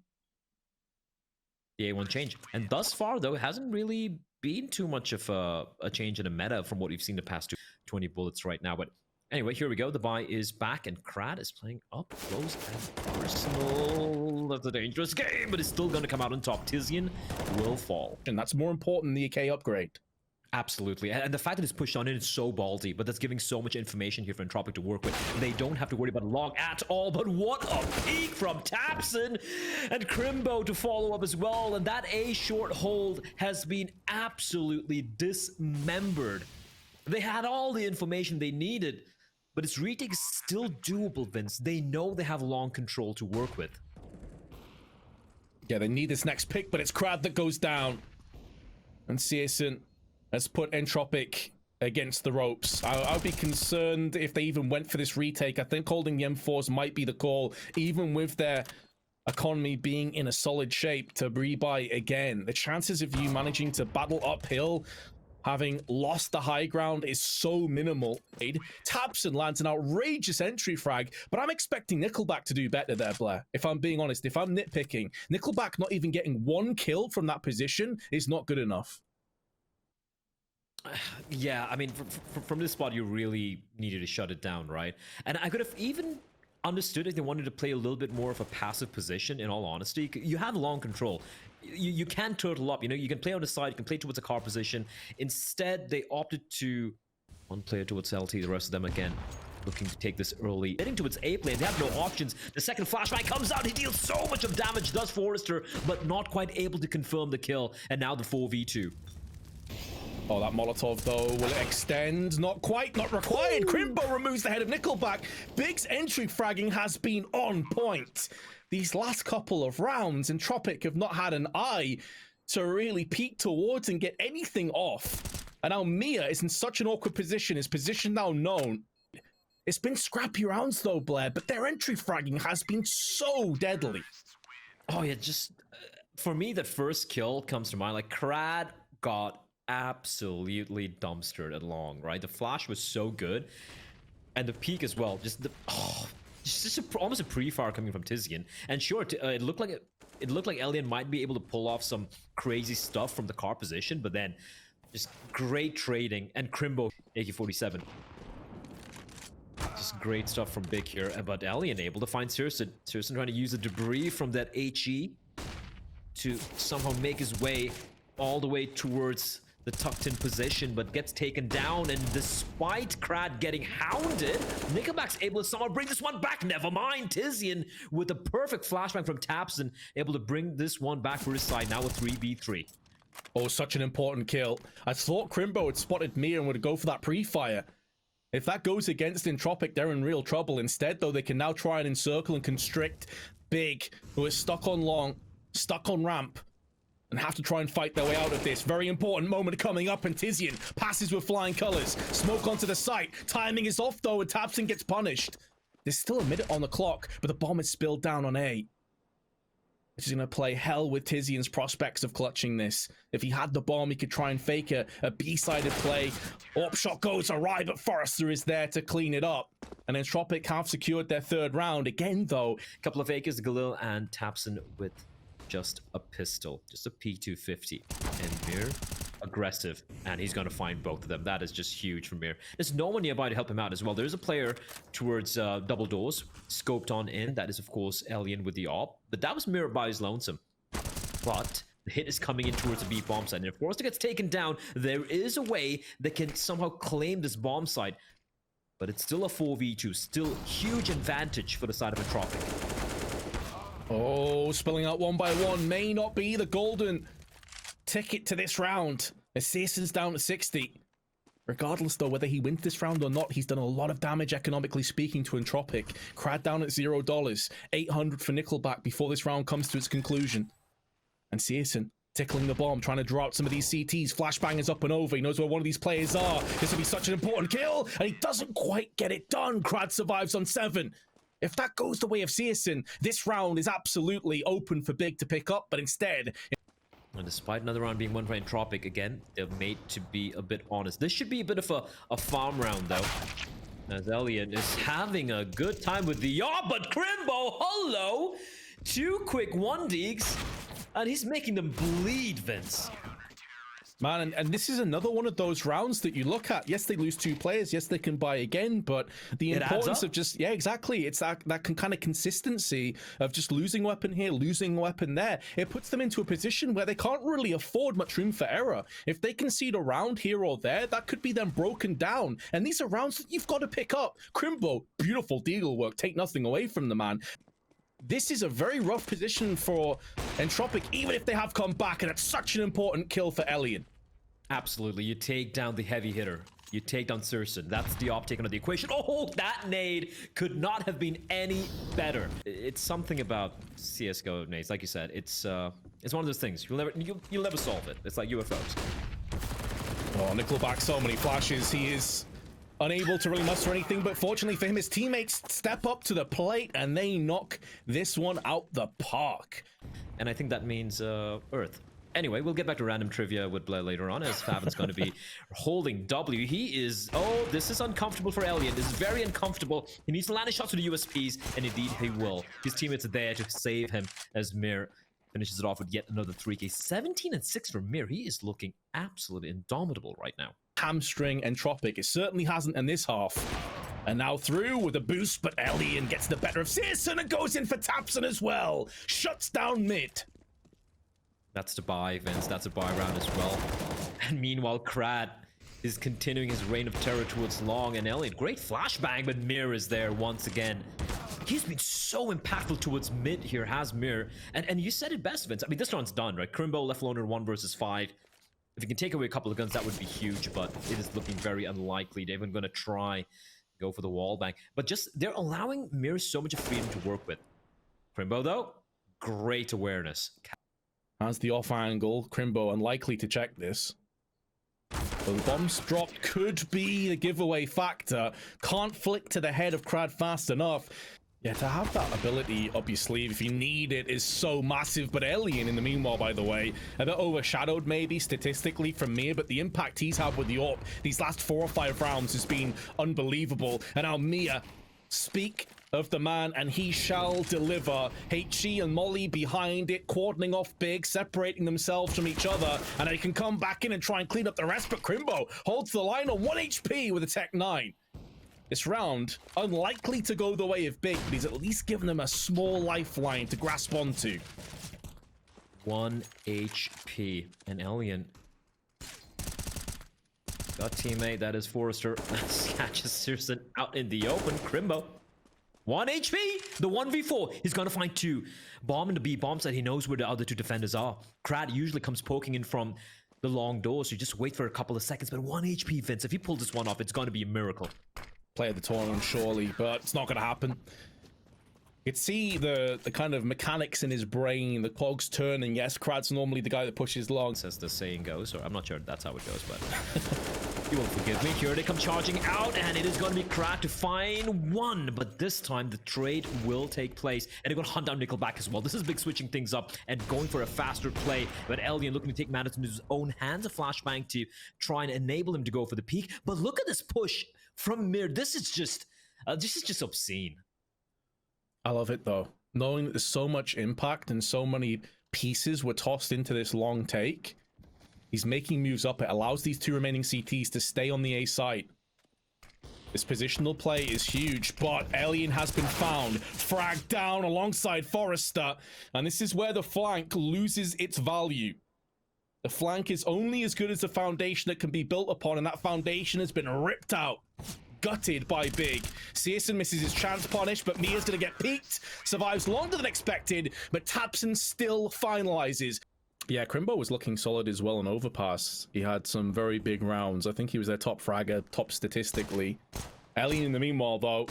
change. And thus far, though, it hasn't really been too much of a change in the meta from what we've seen the past 20 bullets right now. But anyway, here we go. The buy is back, and Krad is playing up close and personal. That's a dangerous game, but it's still going to come out on top. Tizian will fall. And that's more important than the AK upgrade. Absolutely. And the fact that it's pushed on in is so ballsy, but that's giving so much information here for Entropiq to work with. They don't have to worry about long at all, but what a peek from Tapson and Crimbo to follow up as well. And that A short hold has been absolutely dismembered. They had all the information they needed, but its retake is still doable, Vince. They know they have long control to work with. Yeah, they need this next pick, but it's Krad that goes down. And CSGO has put Entropiq against the ropes. I'd be concerned if they even went for this retake. I think holding the M4s might be the call, even with their economy being in a solid shape to rebuy again. The chances of you managing to battle uphill, having lost the high ground, is so minimal. Tapson lands an outrageous entry frag, but I'm expecting Nickelback to do better there, Blair. If I'm being honest, if I'm nitpicking, Nickelback not even getting one kill from that position is not good enough. Yeah, I mean, from this spot, you really needed to shut it down, right? And I could have even understood if they wanted to play a little bit more of a passive position, in all honesty. You have long control. You can turtle up, you know, you can play on the side, you can play towards a car position. Instead, they opted to one player towards LT, the rest of them again looking to take this early. Heading towards A lane, they have no options. The second flashbang comes out, he deals so much of damage, does Forrester, but not quite able to confirm the kill. And now the 4v2. Oh, that Molotov, though, will it extend? Not quite, not required. Crimbo removes the head of Nickelback. Big's entry fragging has been on point. These last couple of rounds, Entropiq have not had an eye to really peek towards and get anything off. And now Mia is in such an awkward position, his position now known. It's been scrappy rounds, though, Blair, but their entry fragging has been so deadly. Oh, yeah, just... for me, that first kill comes to mind. Like, Krad got absolutely dumpstered at long, right? The flash was so good, and the peak as well. Just the almost a pre-fire coming from Tizian. And sure, it looked like Alien might be able to pull off some crazy stuff from the car position, but then just great trading. And Crimbo AK-47, just great stuff from Big here. But Alien able to find Searson. Searson trying to use the debris from that HE to somehow make his way all the way towards the tucked in position, but gets taken down. And despite Krad getting hounded, Nickelback's able to somehow bring this one back. Never mind, Tizian with a perfect flashbang from Tapson, able to bring this one back for his side. Now a 3v3. Oh, such an important kill. I thought Crimbo had spotted Mia and would go for that pre-fire. If that goes against Entropiq, they're in real trouble. Instead, though, they can now try and encircle and constrict Big, who is stuck on long, stuck on ramp, and have to try and fight their way out of this. Very important moment coming up, and Tizian passes with flying colors. Smoke onto the site. Timing is off, though, and Tapson gets punished. There's still a minute on the clock, but the bomb is spilled down on A. This is going to play hell with Tizian's prospects of clutching this. If he had the bomb, he could try and fake a B-sided play. Up shot goes awry, but Forrester is there to clean it up. And Entropiq have secured their third round. Again, though, a couple of fakers, Galil and Tapson with just a pistol, just a P250. And Mir, aggressive, and he's going to find both of them. That is just huge for Mir. There's no one nearby to help him out as well. There's a player towards double doors, scoped on in. That is, of course, Alien with the op. But that was Mir by his lonesome. But the hit is coming in towards the B bomb site. And if Forrester gets taken down, there is a way that can somehow claim this bomb site. But it's still a 4v2. Still huge advantage for the side of Entropiq. Oh, spilling out one by one may not be the golden ticket to this round. Assassin's down to 60. Regardless, though, whether he wins this round or not, he's done a lot of damage, economically speaking, to Entropiq. Krad down at $0. 800 for Nickelback before this round comes to its conclusion. And CSGO tickling the bomb, trying to draw out some of these CTs. Flashbang is up and over. He knows where one of these players are. This will be such an important kill, and he doesn't quite get it done. Krad survives on 7. If that goes the way of CSGO, this round is absolutely open for Big to pick up, but instead... And despite another round being won by Entropiq, again, they're made to be a bit honest. This should be a bit of a farm round, though. As Elian is having a good time with the yaw, but Crimbo, hello! 2 quick 1-deeks, and he's making them bleed, Vince. Man, and this is another one of those rounds that you look at. Yes, they lose 2 players. Yes, they can buy again, but the importance of just, yeah, exactly. It's that kind of consistency of just losing weapon here, losing weapon there. It puts them into a position where they can't really afford much room for error. If they concede a round here or there, that could be them broken down. And these are rounds that you've got to pick up. Crimbo, beautiful deagle work. Take nothing away from the man. This is a very rough position for Entropiq, even if they have come back, and it's such an important kill for Elian. Absolutely, you take down the heavy hitter. You take down Surson. That's the optic of the equation. Oh, that nade could not have been any better. It's something about CSGO nades, like you said. It's one of those things. You'll never solve it. It's like UFOs. Oh, Nickelback, so many flashes. He is unable to really muster anything, but fortunately for him, his teammates step up to the plate and they knock this one out the park. And I think that means Earth. Anyway, we'll get back to random trivia with Blair later on, as Favin's going to be holding W. He is... Oh, this is uncomfortable for Elian. This is very uncomfortable. He needs to land a shot to the USPs, and indeed he will. His teammates are there to save him as Mir finishes it off with yet another 3K. 17 and 6 for Mir. He is looking absolutely indomitable right now. Hamstring Entropiq. It certainly hasn't in this half. And now through with a boost, but Elian gets the better of Searson and goes in for Tapson as well. Shuts down mid. That's the buy, Vince. That's a buy round as well. And meanwhile, Krad is continuing his reign of terror towards Long and Elian. Great flashbang, but Mir is there once again. He's been so impactful towards mid here, has Mir. And you said it best, Vince. I mean, this round's done, right? Crimbo left alone in 1 versus 5. If you can take away a couple of guns, that would be huge, but it is looking very unlikely. They're even going to try go for the wall bang. But just, they're allowing Mir so much freedom to work with. Crimbo, though, great awareness. As the off angle, Crimbo unlikely to check this. So the bombs dropped could be the giveaway factor. Can't flick to the head of Krad fast enough. Yeah, to have that ability up your sleeve if you need it is so massive. But Elian, in the meanwhile, by the way, a bit overshadowed maybe statistically from Mir, but the impact he's had with the AWP these last 4 or 5 rounds has been unbelievable. And now Mia, speak of the man, and he shall deliver. HG and Molly behind it, cordoning off big, separating themselves from each other, and they can come back in and try and clean up the rest, but Crimbo holds the line on 1 HP with a Tech 9. This round, unlikely to go the way of Big, but he's at least given them a small lifeline to grasp onto. 1 HP, and Elian got teammate, that is Forrester, catches Searson out in the open. Crimbo 1 HP, the 1v4. He's gonna find 2. Bomb in the B bomb side. He knows where the other 2 defenders are. Krad usually comes poking in from the long door, so you just wait for a couple of seconds. But 1 HP, Vince, if he pulls this one off, it's gonna be a miracle. Play of the tournament, surely, but it's not gonna happen. You could see the kind of mechanics in his brain, the cogs turning. Yes, Krad's normally the guy that pushes long. As the saying goes, or I'm not sure that's how it goes, but you will forgive me. Here they come charging out, and it is going to be Krad to find 1. But this time, the trade will take place, and they're going to hunt down Nickelback as well. This is big, switching things up and going for a faster play. But Elian looking to take matters into his own hands. A flashbang to try and enable him to go for the peak. But look at this push from Mir. This is just obscene. I love it though, knowing that there's so much impact and so many pieces were tossed into this long take. He's making moves up. It allows these 2 remaining CTs to stay on the A site. This positional play is huge, but Elian has been found, fragged down alongside Forrester, and this is where the flank loses its value. The flank is only as good as the foundation it can be built upon, and that foundation has been ripped out. Gutted by Big. Searson misses his chance punish, but Mia's gonna get peaked. Survives longer than expected, but Tapson still finalizes. Yeah, Crimbo was looking solid as well on Overpass. He had some very big rounds. I think he was their top fragger, top statistically. Elian, in the meanwhile, though,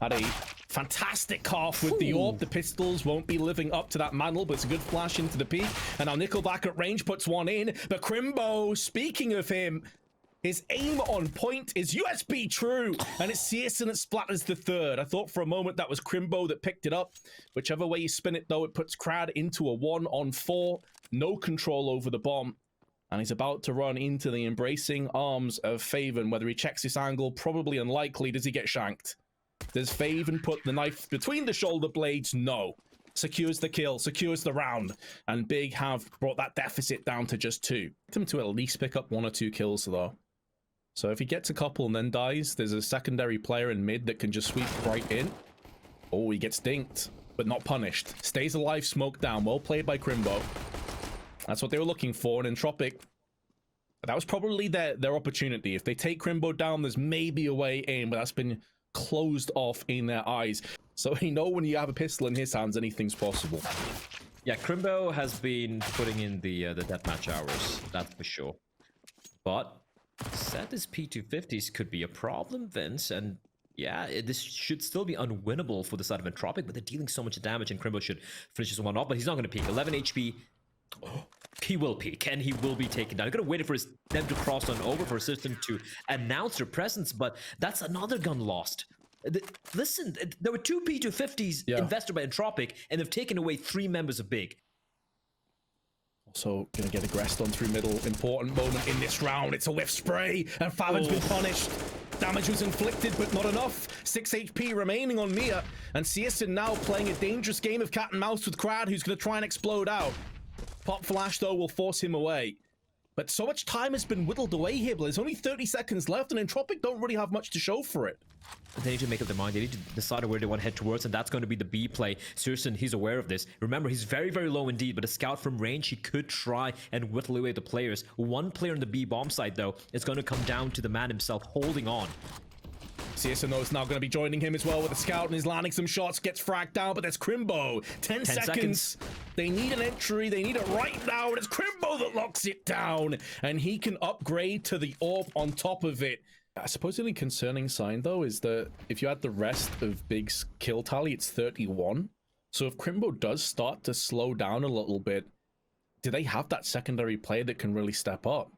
had a fantastic half with the AWP. The pistols won't be living up to that mantle, but it's a good flash into the peak. And now Nickelback at range puts 1 in. But Crimbo, speaking of him, his aim on point is USB true, and it's Searson that splatters the 3rd. I thought for a moment that was Crimbo that picked it up. Whichever way you spin it, though, it puts Krad into a 1-on-4. No control over the bomb. And he's about to run into the embracing arms of Faven. Whether he checks this angle, probably unlikely. Does he get shanked? Does Faven put the knife between the shoulder blades? No. Secures the kill, secures the round. And Big have brought that deficit down to just 2. Him to at least pick up 1 or 2 kills, though. So if he gets a couple and then dies, there's a secondary player in mid that can just sweep right in. Oh, he gets dinked, but not punished. Stays alive, smoked down. Well played by Crimbo. That's what they were looking for, and Entropiq, that was probably their opportunity. If they take Crimbo down, there's maybe a way in, but that's been closed off in their eyes. So you know when you have a pistol in his hands, anything's possible. Yeah, Crimbo has been putting in the deathmatch hours, that's for sure. But set as P250s could be a problem, Vince, and yeah, this should still be unwinnable for the side of Entropiq, but they're dealing so much damage, and Crimbo should finish this one off, but he's not going to peek. 11 HP. Oh, he will peek, and he will be taken down. I'm going to wait for them to cross on over for System to announce their presence, but that's another gun lost. Listen, there were 2 P250s invested by Entropiq, and they've taken away 3 members of Big. Also going to get aggressed on through middle. Important moment in this round. It's a whiff spray, and Favin's been punished. Damage was inflicted, but not enough. 6 HP remaining on Mia, and CSGO now playing a dangerous game of cat and mouse with Crad, who's going to try and explode out. Pop Flash, though, will force him away. But so much time has been whittled away here, but there's only 30 seconds left, and Entropiq don't really have much to show for it. They need to make up their mind. They need to decide where they want to head towards, and that's going to be the B play. Serson, he's aware of this. Remember, he's very, very low indeed, but a scout from range, he could try and whittle away the players. One player on the B bomb side, though, is going to come down to the man himself holding on. CSGO is now going to be joining him as well with a scout, and he's landing some shots, gets fragged down, but there's Crimbo. 10 seconds. They need an entry. They need it right now, and it's Crimbo that locks it down, and he can upgrade to the AWP on top of it. I suppose the only concerning sign, though, is that if you add the rest of Big's kill tally, it's 31. So if Crimbo does start to slow down a little bit, do they have that secondary player that can really step up?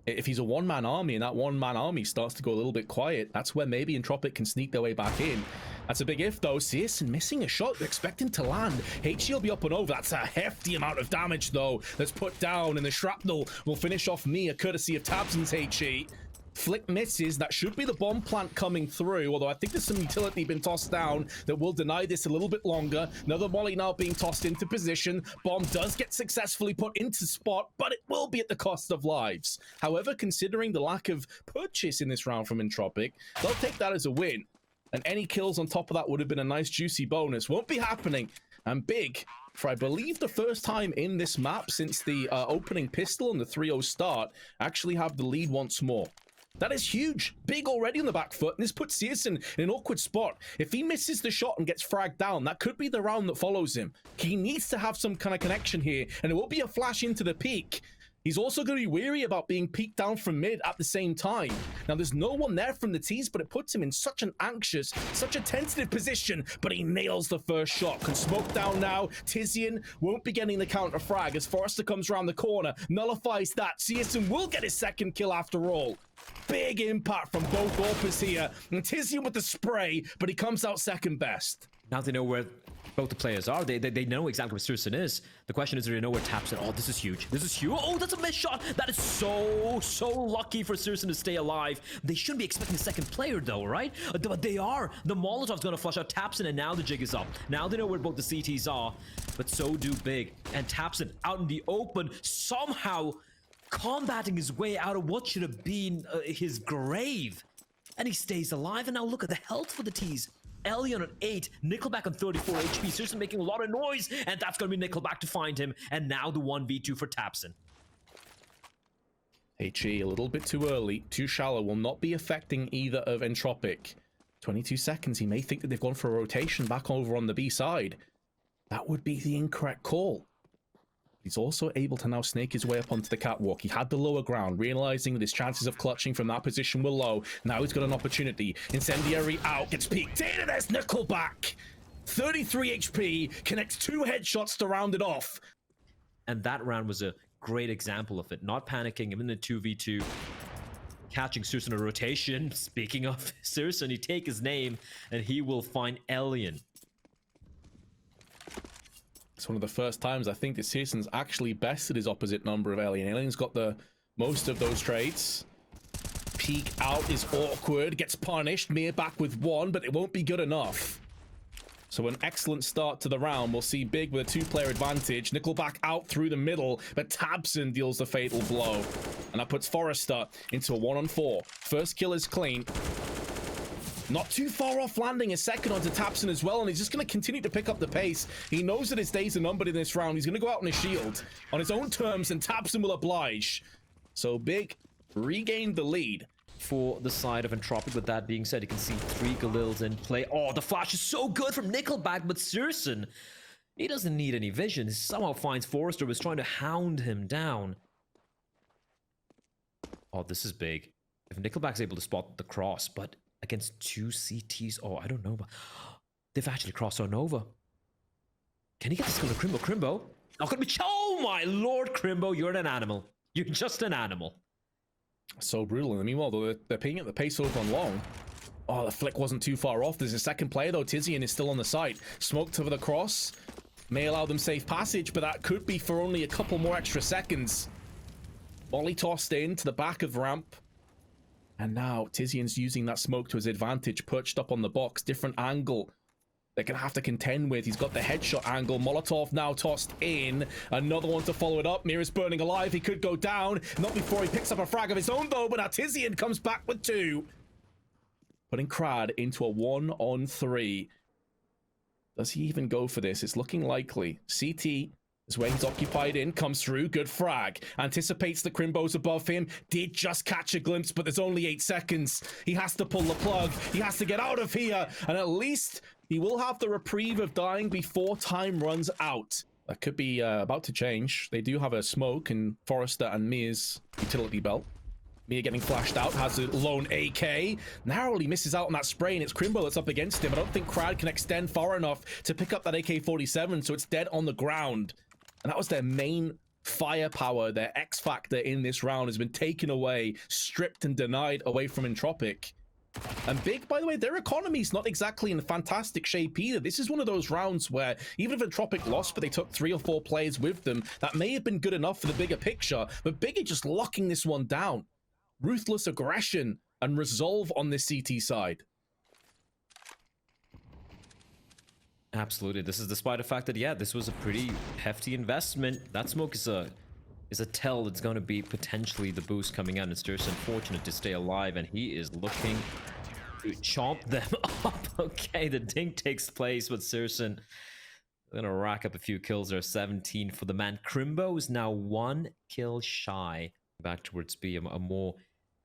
If he's a one-man army and that one-man army starts to go a little bit quiet, that's where maybe Entropiq can sneak their way back in. That's a big if, though. CSGO missing a shot. They're expecting to land. HE will be up and over. That's a hefty amount of damage, though, that's put down, and the shrapnel will finish off Mia, courtesy of Tabson's HE. Flick misses. That should be the bomb plant coming through, although I think there's some utility been tossed down that will deny this a little bit longer. Another molly now being tossed into position. Bomb does get successfully put into spot, but it will be at the cost of lives. However, considering the lack of purchase in this round from Entropiq, they'll take that as a win. And any kills on top of that would have been a nice juicy bonus. Won't be happening. And Big, for I believe the first time in this map since the opening pistol and the 3-0 start, actually have the lead once more. That is huge. Big already on the back foot, and this puts CSGO in an awkward spot. If he misses the shot and gets fragged down, that could be the round that follows him. He needs to have some kind of connection here, and it will be a flash into the peak. He's also going to be weary about being peeked down from mid at the same time. Now, there's no one there from the T's, but it puts him in such an anxious, such a tentative position, but he nails the first shot. Can smoke down now. Tizian won't be getting the counter frag as Forrester comes around the corner, nullifies that. CSGO will get his second kill after all. Big impact from both AWPers here. And Tizian with the spray, but he comes out second best. Now they know where both the players are. They know exactly where Serson is. The question is, do they know where Tabson? Oh, this is huge. This is huge. Oh, that's a missed shot. That is so lucky for Serson to stay alive. They shouldn't be expecting a second player, though, right? But they are. The Molotov's going to flush out Tabson, and now the jig is up. Now they know where both the CTs are, but so do Big. And Tabson out in the open, somehow combating his way out of what should have been his grave. And he stays alive, and now look at the health for the T's. Elion on 8, Nickelback on 34 HP. Seriously making a lot of noise, and that's going to be Nickelback to find him. And now the 1v2 for Tabson. HE a little bit too early, too shallow, will not be affecting either of Entropiq. 22 seconds, he may think that they've gone for a rotation back over on the B side. That would be the incorrect call. He's also able to now snake his way up onto the catwalk. He had the lower ground, realizing that his chances of clutching from that position were low. Now he's got an opportunity. Incendiary out, gets peeked in, and there's Nickelback. 33 HP, connects 2 headshots to round it off. And that round was a great example of it. Not panicking, even in the 2v2. Catching Serson in a rotation. Speaking of Serson, you take his name, and he will find Elion. It's one of the first times I think this season's actually bested his opposite number of Alien. Alien's got the most of those traits. Peek out is awkward, gets punished. Mir back with one, but it won't be good enough. So an excellent start to the round. We'll see Big with a two-player advantage. Nickelback out through the middle, but Tabson deals the fatal blow. And that puts Forrester into a 1-on-4. First kill is clean. Not too far off landing a second onto Tabson as well, and he's just going to continue to pick up the pace. He knows that his days are numbered in this round. He's going to go out on a shield on his own terms, and Tabson will oblige. So Big regained the lead. For the side of Entropiq. With that being said, you can see 3 Galils in play. Oh, the flash is so good from Nickelback, but Searson, he doesn't need any vision. He somehow finds Forrester, was trying to hound him down. Oh, this is big. If Nickelback's able to spot the cross, but against 2 CTs, oh, I don't know. They've actually crossed on over. Can he get this kill to Crimbo? Crimbo? Not gonna be. Oh my lord, Crimbo, you're an animal. You're just an animal. So brutal. In the meanwhile, though, they're picking up the pace over on long. Oh, the flick wasn't too far off. There's a second player, though. Tizian is still on the site. Smoked over the cross. May allow them safe passage, but that could be for only a couple more extra seconds. Volley tossed in to the back of the ramp. And now Tizian's using that smoke to his advantage, perched up on the box. Different angle they're going to have to contend with. He's got the headshot angle. Molotov now tossed in. Another one to follow it up. Mir is burning alive. He could go down. Not before he picks up a frag of his own, though, but Tizian comes back with 2. Putting Crad into a 1-on-3. Does he even go for this? It's looking likely. CT is where he's occupied in. Comes through. Good frag. Anticipates the Crimbo's above him. Did just catch a glimpse, but there's only 8 seconds. He has to pull the plug. He has to get out of here. And at least he will have the reprieve of dying before time runs out. That could be about to change. They do have a smoke in Forrester and Mir's utility belt. Mir getting flashed out, has a lone AK. Narrowly misses out on that spray, and it's Crimbo that's up against him. I don't think Crad can extend far enough to pick up that AK-47, so it's dead on the ground. And that was their main firepower, their X factor in this round has been taken away, stripped and denied away from Entropiq. And Big, by the way, their economy's not exactly in fantastic shape either. This is one of those rounds where even if Entropiq lost, but they took 3 or 4 players with them, that may have been good enough for the bigger picture. But Big are just locking this one down. Ruthless aggression and resolve on this CT side. Absolutely. This is despite the fact that, yeah, this was a pretty hefty investment. That smoke is a tell that's going to be potentially the boost coming out. And Sturson fortunate to stay alive, and he is looking to chomp them up. Okay, the dink takes place, but Sturson gonna rack up a few kills there. 17 for the man. Crimbo is now 1 kill shy. Back towards B, a more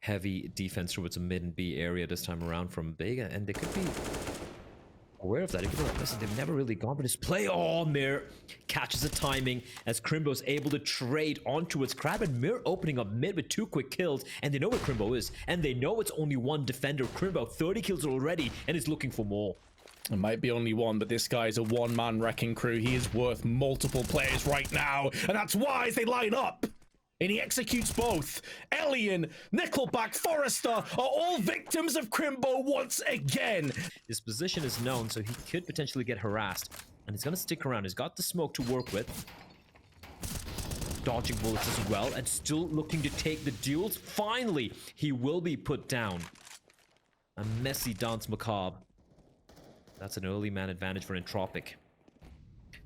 heavy defense towards the mid and B area this time around from Big, and they could be aware of that. They could be like, listen, they've never really gone for this play. Oh, Mir catches the timing as Crimbo's able to trade onto its Crab, and Mir opening up mid with 2 quick kills, and they know where Crimbo is, and they know it's only 1 defender. Crimbo 30 kills already, and is looking for more. It might be only 1, but this guy's a one-man wrecking crew. He is worth multiple players right now, and that's why they line up. And he executes both. Alien, Nickelback, Forrester are all victims of Crimbo once again. His position is known, so he could potentially get harassed. And he's going to stick around. He's got the smoke to work with. Dodging bullets as well, and still looking to take the duels. Finally, he will be put down. A messy dance macabre. That's an early man advantage for Entropiq.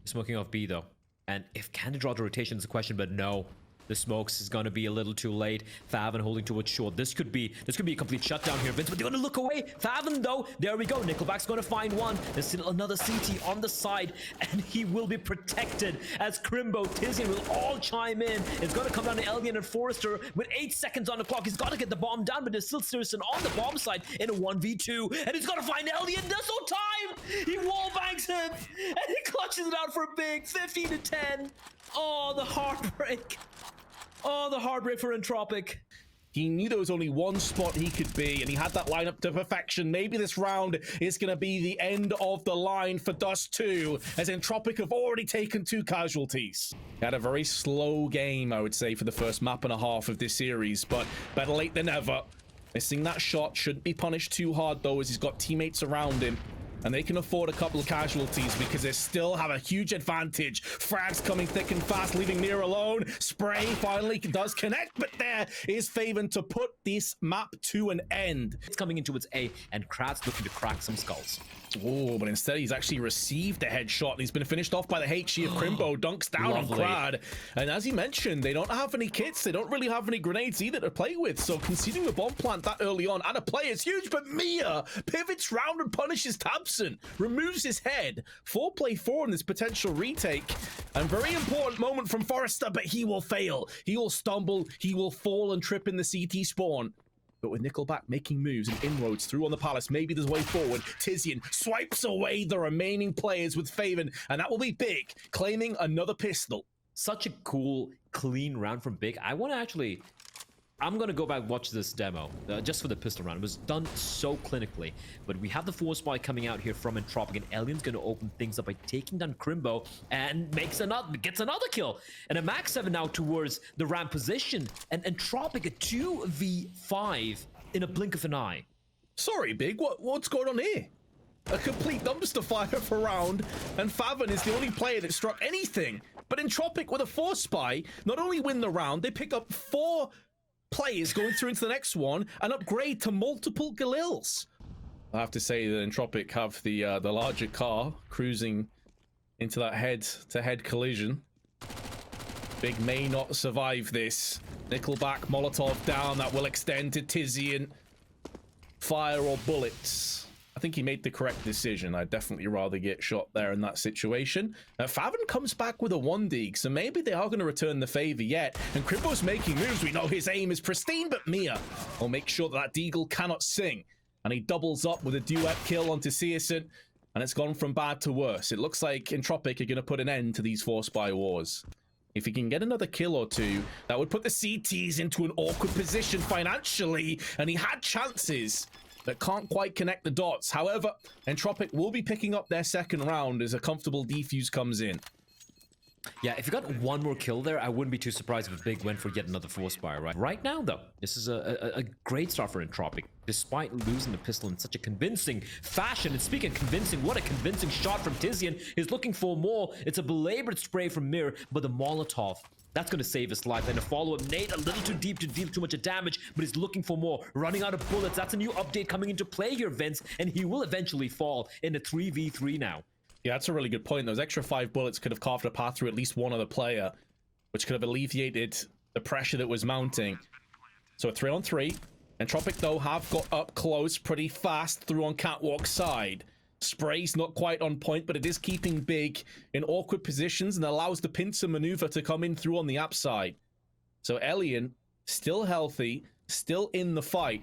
Smoking off B, though. And if can they draw the rotation is a question, but no. The smokes is going to be a little too late. Favin holding towards short. This could be a complete shutdown here, Vince, but they're going to look away. Favin, though, there we go. Nickelback's going to find one. There's still another CT on the side, and he will be protected as Crimbo, Tizian will all chime in. It's going to come down to Elgin and Forrester with 8 seconds on the clock. He's got to get the bomb down, but there's still Sturson on the bomb side in a 1v2, and he's got to find Elgin. There's no time. He wallbangs him, and he clutches it out for a big 15-10. Oh, the heartbreak. Oh, the heartbreak for Entropiq. He knew there was only 1 spot he could be, and he had that lineup to perfection. Maybe this round is going to be the end of the line for Dust 2, as Entropiq have already taken 2 casualties. He had a very slow game, I would say, for the first map and a half of this series, but better late than never. Missing that shot shouldn't be punished too hard, though, as he's got teammates around him. and they can afford a couple of casualties because they still have a huge advantage. Frags coming thick and fast, leaving Mir alone. Spray finally does connect, but there is Faven to put this map to an end. It's coming into its A, and Kratz looking to crack some skulls. Oh, but instead he's actually received a headshot, and he's been finished off by the HE of Crimbo. Dunks down on Crad. And as he mentioned, they don't have any kits. They don't really have any grenades either to play with. So conceding the bomb plant that early on and a play is huge. But Mia pivots round and punishes Tabson, removes his head. 4-play-4 in this potential retake. And very important moment from Forrester, but he will fail. He will stumble. He will fall and trip in the CT spawn. But with Nickelback making moves and inroads through on the Palace, maybe there's a way forward. Tizian swipes away the remaining players with Faven, and that will be big, claiming another pistol. Such a cool, clean round from Big. I'm going to go back and watch this demo just for the pistol round. It was done so clinically. But we have the force spy coming out here from Entropiq, and Alien's going to open things up by taking down Crimbo and gets another kill. And a Max 7 now towards the ramp position. And Entropiq a 2v5 in a blink of an eye. Sorry, Big, what's going on here? A complete dumpster fire for round, and Faven is the only player that struck anything. But Entropiq with a force spy not only win the round, they pick up 4 players going through into the next one and upgrade to multiple Galils. I have to say that Entropiq have the larger car cruising into that head-to-head collision. Big may not survive this. Nickelback, Molotov down. That will extend to Tizian. Fire or bullets. I think he made the correct decision. I'd definitely rather get shot there in that situation. Faven comes back with a 1-dig, so maybe they are going to return the favor yet. And Crimbo's making moves. We know his aim is pristine, but Mia will make sure that deagle cannot sing. And he doubles up with a duet kill onto Searson, and it's gone from bad to worse. It looks like Entropiq are going to put an end to these force spy wars. If he can get another kill or two, that would put the CTs into an awkward position financially, and he had chances that can't quite connect the dots. However, Entropiq will be picking up their second round as a comfortable defuse comes in. Yeah, if you got one more kill there, I wouldn't be too surprised if a Big went for yet another force fire, right? Right now, though, this is a great start for Entropiq, despite losing the pistol in such a convincing fashion. And speaking of convincing, what a convincing shot from Tizian. He's looking for more. It's a belabored spray from Mir, but the Molotov, that's going to save his life. And a follow-up nade, a little too deep to deal too much damage, but he's looking for more. Running out of bullets. That's a new update coming into play here, Vince, and he will eventually fall in a 3v3 now. Yeah, that's a really good point. Those extra 5 bullets could have carved a path through at least one other player, which could have alleviated the pressure that was mounting. So a 3-on-3. Entropiq, though, have got up close pretty fast through on Catwalk side. Spray's not quite on point, but it is keeping Big in awkward positions and allows the pincer maneuver to come in through on the app side. So Elian, still healthy, still in the fight,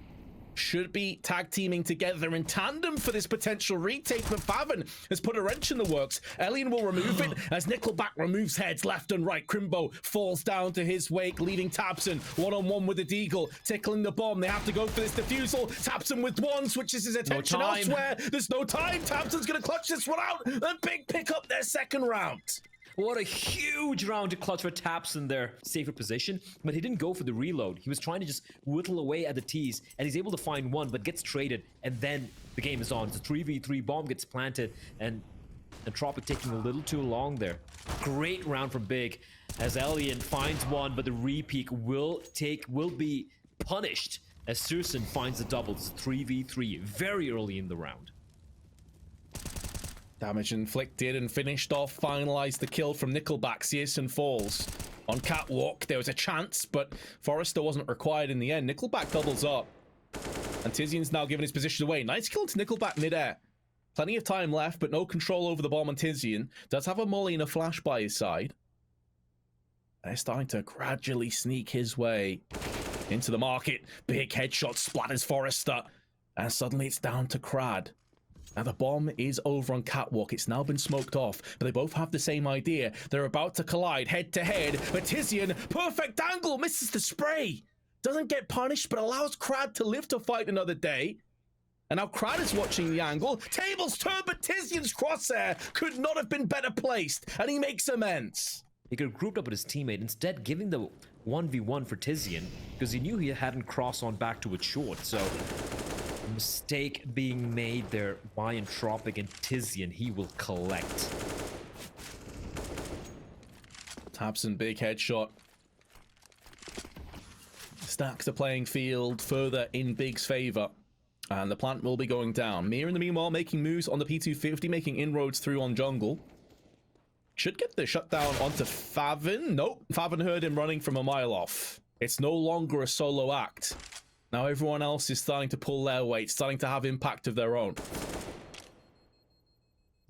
should be tag teaming together in tandem for this potential retake, but Faven has put a wrench in the works. Elian will remove it as Nickelback removes heads left and right. Crimbo falls down to his wake, leaving Tabson one-on-one with the deagle, tickling the bomb. They have to go for this defusal. Tabson with one, switches his attention elsewhere. There's no time. Tabson's going to clutch this one out, and Big pick up their second round. What a huge round to clutch for Tabson there. Safer position, but he didn't go for the reload. He was trying to just whittle away at the T's, and he's able to find one, but gets traded, and then the game is on. It's a 3v3, bomb gets planted, and Entropiq taking a little too long there. Great round from Big, as Elian finds one, but the repeat will be punished as Searson finds the double. It's 3v3 very early in the round. Damage inflicted and finished off, finalized the kill from Nickelback. Searson falls on Catwalk. There was a chance, but Forrester wasn't required in the end. Nickelback doubles up, and Tizian's now given his position away. Nice kill to Nickelback midair. Plenty of time left, but no control over the bomb on Tizian. Does have a molly and a flash by his side. They're starting to gradually sneak his way into the market. Big headshot splatters Forrester, and suddenly it's down to Crad. Now the bomb is over on Catwalk. It's now been smoked off, but they both have the same idea. They're about to collide head to head, but Tizian, perfect angle, misses the spray. Doesn't get punished, but allows Crad to live to fight another day. And now Crad is watching the angle. Tables turn, but Tizian's crosshair could not have been better placed, and he makes amends. He could have grouped up with his teammate, instead giving the 1v1 for Tizian, because he knew he hadn't crossed on back to it short, so mistake being made there by Entropiq and Tizian. He will collect. tabseN, big headshot. Stacks the playing field further in Big's favor. And the plant will be going down. Mir, in the meanwhile, making moves on the P250, making inroads through on jungle. Should get the shutdown onto Favin. Nope, Favin heard him running from a mile off. It's no longer a solo act. Now everyone else is starting to pull their weight, starting to have impact of their own.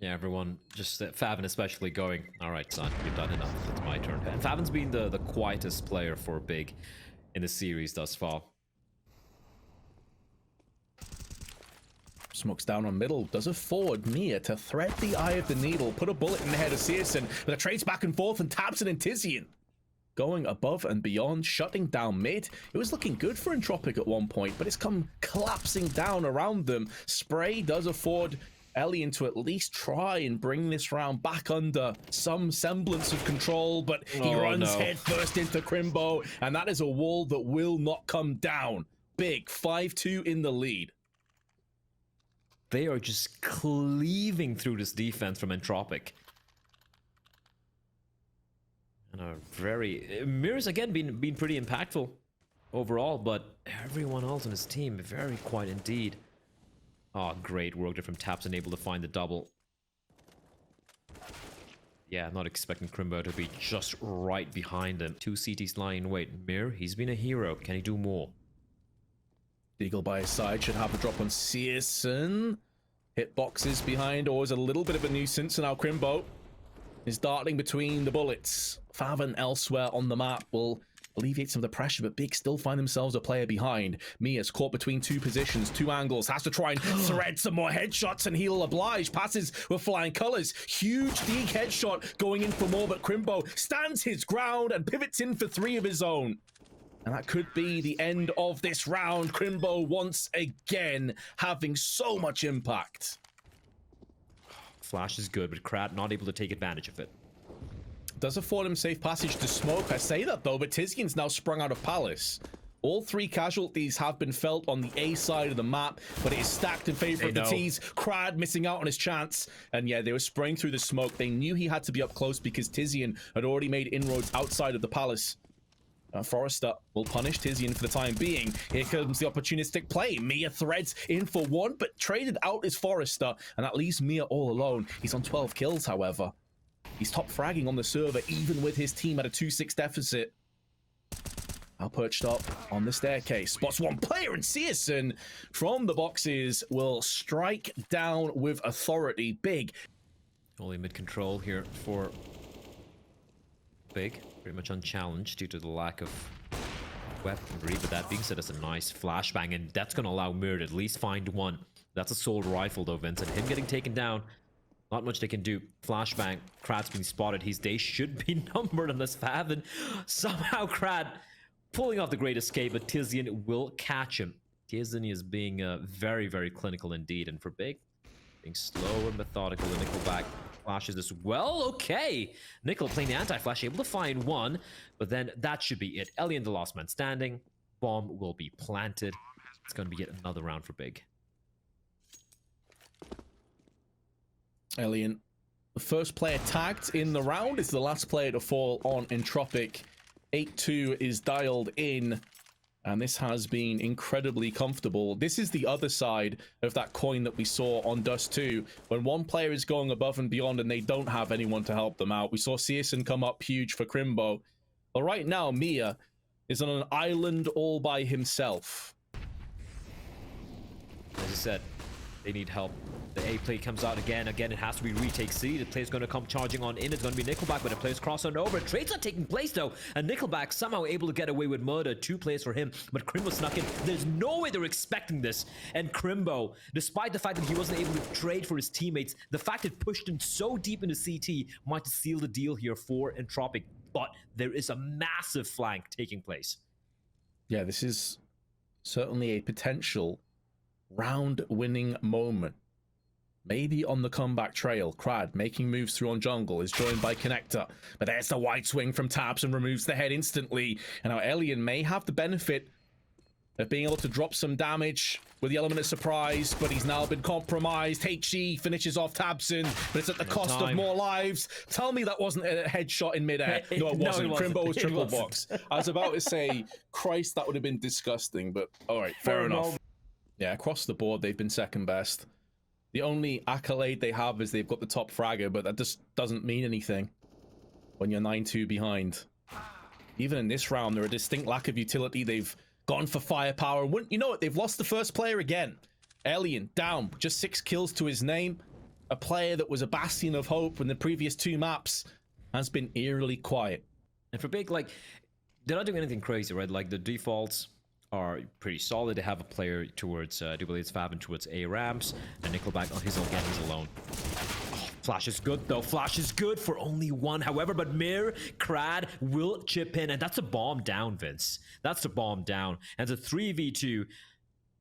Yeah, everyone, just Favin especially going, all right, son, you've done enough. It's my turn. And Favin's been the quietest player for Big in the series thus far. Smokes down on middle, does afford Mia to thread the eye of the needle, put a bullet in the head of CSGO, but a trades back and forth, and tabseN and Tizian going above and beyond, shutting down mid. It was looking good for Entropiq at one point, but it's come collapsing down around them. Spray does afford Elian to at least try and bring this round back under some semblance of control, but he runs head first into Crimbo, and that is a wall that will not come down. Big 5-2 in the lead. They are just cleaving through this defense from Entropiq. And a very... Mir's again been pretty impactful overall, but everyone else on his team very quiet indeed. Oh, great work there from tabseN, able to find the double. Yeah, not expecting Crimbo to be just right behind him. 2 CTs lying in wait. Mir, he's been a hero. Can he do more? Eagle by his side should have a drop on CSGO. Hitboxes behind, always a little bit of a nuisance, and now Crimbo is darting between the bullets. Favin elsewhere on the map will alleviate some of the pressure, but Big still find themselves a player behind. Mia's caught between 2 positions, 2 angles, has to try and thread some more headshots, and he'll oblige. Passes with flying colors. Huge Deke headshot going in for more, but Crimbo stands his ground and pivots in for 3 of his own. And that could be the end of this round. Crimbo once again having so much impact. Flash is good, but Krat not able to take advantage of it. Does afford him safe passage to smoke. I say that though, but Tizian's now sprung out of Palace. All 3 casualties have been felt on the A side of the map, but it is stacked in favor of the T's. Krad missing out on his chance. And yeah, they were spraying through the smoke. They knew he had to be up close because Tizian had already made inroads outside of the Palace. Forrester will punish Tizian for the time being. Here comes the opportunistic play. Mia threads in for 1, but traded out is Forrester, and that leaves Mia all alone. He's on 12 kills, however. He's top fragging on the server, even with his team at a 2-6 deficit. Now perched up on the staircase. Spots 1 player, and CSGO from the boxes will strike down with authority. Big. Only mid-control here for Big. Pretty much unchallenged due to the lack of weaponry, but that being said, it's a nice flashbang, and that's going to allow Mir to at least find 1. That's a soul rifle though, Vincent. Him getting taken down, not much they can do. Flashbang, Krat's being spotted. His days should be numbered unless Favin somehow Krat pulling off the great escape, but Tizian will catch him. Tizian is being very, very clinical indeed, and for Big, being slow and methodical. The Nickelback flashes as well. Okay, Nickel playing the anti-flash, able to find 1, but then that should be it. Elian, the last man standing. Bomb will be planted. It's going to be yet another round for Big. Elian, the first player tagged in the round, is the last player to fall on Entropiq. 8-2 is dialed in, and this has been incredibly comfortable. This is the other side of that coin that we saw on Dust 2, when one player is going above and beyond and they don't have anyone to help them out. We saw CSGO come up huge for Crimbo. But right now, Mia is on an island all by himself. As I said, they need help. The A play comes out again. Again, it has to be retake C. The player's going to come charging on in. It's going to be Nickelback, but the player's crossing over. Trades are taking place, though. And Nickelback somehow able to get away with murder. 2 plays for him, but Crimbo snuck in. There's no way they're expecting this. And Crimbo, despite the fact that he wasn't able to trade for his teammates, the fact it pushed him so deep into CT might seal the deal here for Entropiq. But there is a massive flank taking place. Yeah, this is certainly a potential round-winning moment. Maybe on the comeback trail. Krad making moves through on jungle is joined by Connector, but there's the wide swing from tabseN removes the head instantly, and now Elian may have the benefit of being able to drop some damage with the element of surprise, but he's now been compromised. HE finishes off Tabson, but it's at the cost of more lives. Tell me that wasn't a headshot in midair. No, it wasn't. Crimbo was triple box. I was about to say, Christ, that would have been disgusting, but all right, fair enough. Yeah, across the board, they've been second best. The only accolade they have is they've got the top fragger, but that just doesn't mean anything when you're 9-2 behind. Even in this round, there are a distinct lack of utility. They've gone for firepower. And you know what? They've lost the first player again. Alien, down. Just 6 kills to his name. A player that was a bastion of hope in the previous 2 maps has been eerily quiet. And for Big, like, they're not doing anything crazy, right? Like, the defaults are pretty solid. They have a player towards, I do believe it's Fab, and towards A ramps. And Nickelback on his own, again, he's alone. Flash is good though. Flash is good for only 1. However, but Mir, Crad will chip in, and that's a bomb down, Vince. That's a bomb down. And it's a 3v2.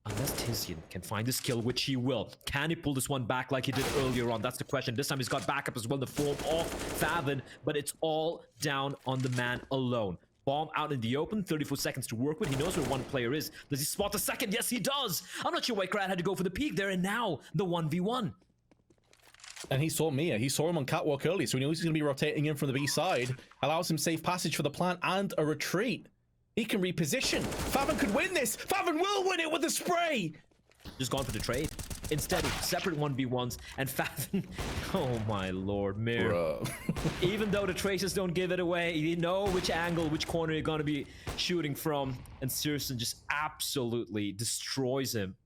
Unless Tizian can find this kill, which he will. Can he pull this one back like he did earlier on? That's the question. This time he's got backup as well in the form of Favin, but it's all down on the man alone. Bomb out in the open, 34 seconds to work with. He knows where one player is. Does he spot the second? Yes, he does. I'm not sure why Crad had to go for the peek there, and now the 1v1. And he saw Mia. He saw him on catwalk early, so he knows he's going to be rotating in from the B side. Allows him safe passage for the plant and a retreat. He can reposition. Favin could win this. Favin will win it with the spray. Just gone for the trade. Instead of separate 1v1s, and Favin, oh my lord, Mir. Even though the traces don't give it away, you know which angle, which corner you're going to be shooting from. And Searson just absolutely destroys him.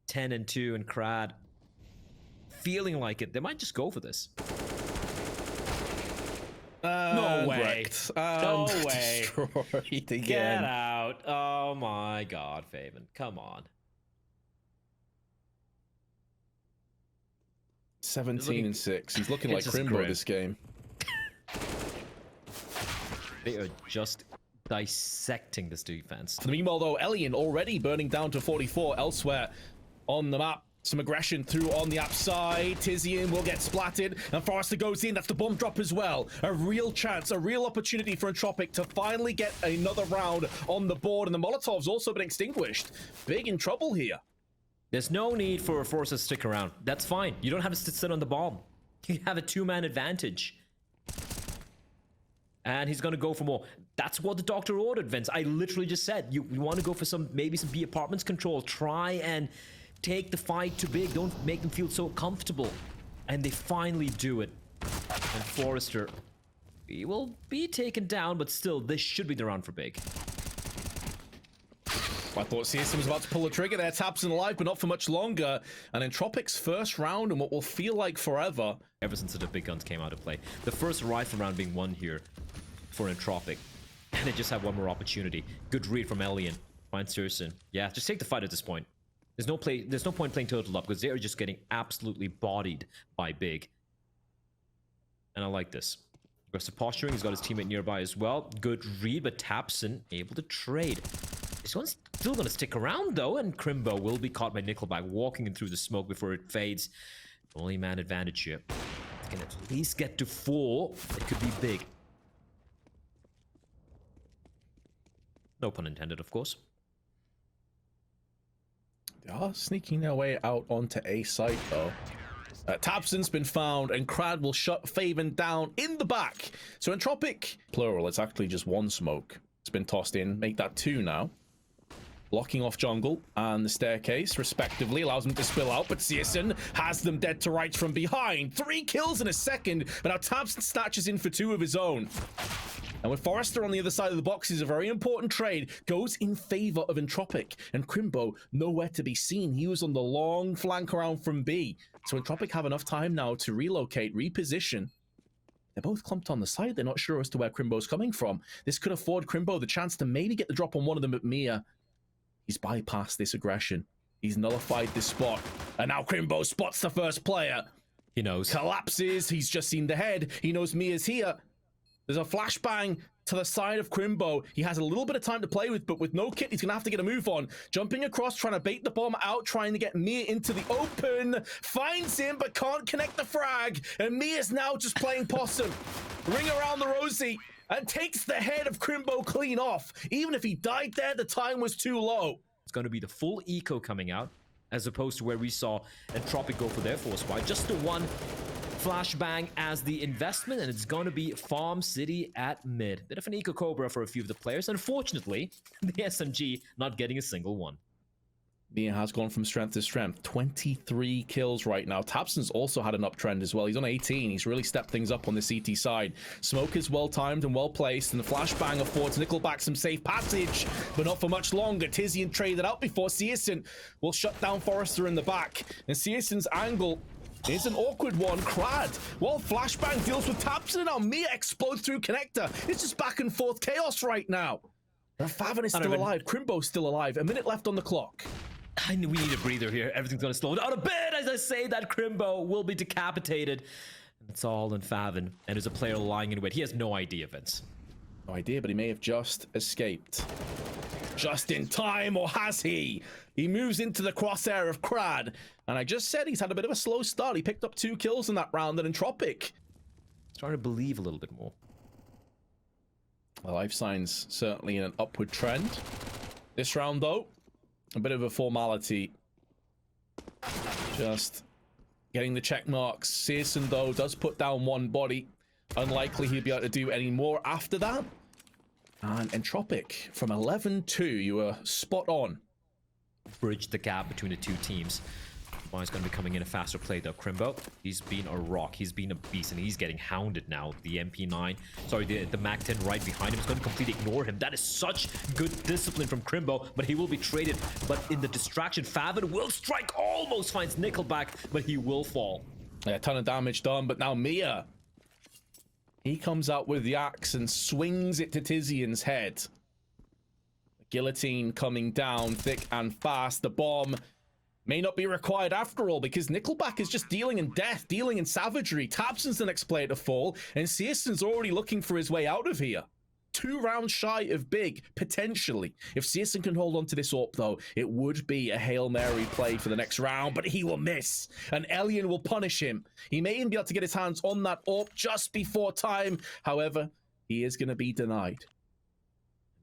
10-2, and Crad feeling like it. They might just go for this. No way. No way. Destroyed again. Get out. Oh my god, Faven. Come on. 17-6. He's looking like Crimbo this game. They are just dissecting this defense. Meanwhile, though, Elian already burning down to 44 elsewhere on the map. Some aggression through on the upside. Tizian will get splatted, and Forrester goes in. That's the bomb drop as well. A real chance, a real opportunity for Entropiq to finally get another round on the board, and the Molotov's also been extinguished. Big in trouble here. There's no need for Forrester to stick around. That's fine. You don't have to sit on the bomb. You have a 2-man advantage. And he's going to go for more. That's what the doctor ordered, Vince. I literally just said, you want to go for maybe some B apartments control. Try and take the fight to Big. Don't make them feel so comfortable. And they finally do it. And Forrester, he will be taken down, but still, this should be the round for Big. I thought CSM was about to pull the trigger there. Tabson alive, but not for much longer. And Entropiq's first round in what will feel like forever. Ever since the big guns came out of play. The first rifle round being won here for Entropiq. And they just have one more opportunity. Good read from Elian. Find Searson. Yeah, just take the fight at this point. There's no point playing total up because they are just getting absolutely bodied by Big. And I like this. Aggressive posturing. He's got his teammate nearby as well. Good read, but Tabson able to trade. This one's still going to stick around though, and Crimbo will be caught by Nickelback walking in through the smoke before it fades. Only man advantage here. Can at least get to 4. It could be Big. No pun intended, of course. They are sneaking their way out onto A site though. Tabson's been found, and Crad will shut Faven down in the back. So Entropiq, plural, it's actually just 1 smoke. It's been tossed in, make that 2 now. Blocking off jungle and the staircase, respectively, allows them to spill out, but Searson has them dead to rights from behind. 3 kills in a second, but now Tabson snatches in for 2 of his own. And with Forrester on the other side of the boxes, a very important trade goes in favor of Entropiq. And Crimbo, nowhere to be seen. He was on the long flank around from B. So Entropiq have enough time now to relocate, reposition. They're both clumped on the side. They're not sure as to where Crimbo's coming from. This could afford Crimbo the chance to maybe get the drop on one of them at Mia. He's bypassed this aggression. He's nullified this spot. And now Crimbo spots the first player. He knows. Collapses. He's just seen the head. He knows Mia's here. There's a flashbang to the side of Crimbo. He has a little bit of time to play with, but with no kit, he's going to have to get a move on. Jumping across, trying to bait the bomb out, trying to get Mia into the open. Finds him, but can't connect the frag. And Mia's now just playing possum. Ring around the rosy. and takes the head of Crimbo clean off. Even if he died there, the time was too low. It's going to be the full eco coming out, as opposed to where we saw Entropiq go for their force wide. Just the one flashbang as the investment, and it's going to be Farm City at mid. Bit of an eco cobra for a few of the players. Unfortunately, the SMG not getting a single one. Mia has gone from strength to strength. 23 kills right now. tabseN's also had an uptrend as well. He's on 18. He's really stepped things up on the CT side. Smoke is well timed and well placed, and the flashbang affords Nickelback some safe passage, but not for much longer. Tizian traded out before CSGO will shut down Forrester in the back, and CSGO's angle is an awkward one. Crad, while flashbang deals with tabseN, now Mia explodes through connector. It's just back and forth chaos right now. Faven is still alive. Crimbo's still alive. A minute left on the clock. We need a breather here. Everything's going to slow down a bit as I say that Crimbo will be decapitated. It's all in Faven, and there's a player lying in wait. He has no idea, Vince. No idea, but he may have just escaped. Just in time, or has he? He moves into the crosshair of Crad, and I just said he's had a bit of a slow start. He picked up 2 kills in that round at Entropiq. Starting to believe a little bit more. The life signs certainly in an upward trend. This round, though, a bit of a formality. Just getting the check marks. CSGO, though, does put down 1 body. Unlikely he'll be able to do any more after that. And Entropiq, from 11-2, you were spot on. Bridge the gap between the two teams. He's going to be coming in a faster play, though. Crimbo, he's been a rock. He's been a beast, and he's getting hounded now. The MP9, sorry, the MAC-10 right behind him is going to completely ignore him. That is such good discipline from Crimbo, but he will be traded. But in the distraction, Faven will strike, almost finds Nickelback, but he will fall. Yeah, a ton of damage done, but now Mia. He comes out with the axe and swings it to Tizian's head. Guillotine coming down thick and fast. The bomb may not be required after all, because Nickelback is just dealing in death, dealing in savagery. tabseN's the next player to fall, and CSGO's already looking for his way out of here. 2 rounds shy of big, potentially. If CSGO can hold on to this AWP, though, it would be a Hail Mary play for the next round, but he will miss, and Elian will punish him. He may even be able to get his hands on that AWP just before time. However, he is going to be denied.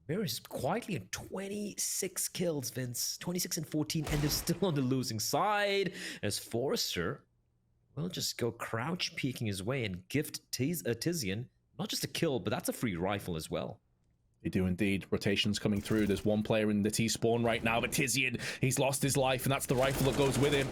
Mirage is quietly at 26 kills, Vince. 26 and 14, and they're still on the losing side. As Forrester will just go crouch peeking his way and gift Tizian not just a kill, but that's a free rifle as well. They do indeed. Rotations coming through. There's 1 player in the T-spawn right now, but Tizian, he's lost his life, and that's the rifle that goes with him.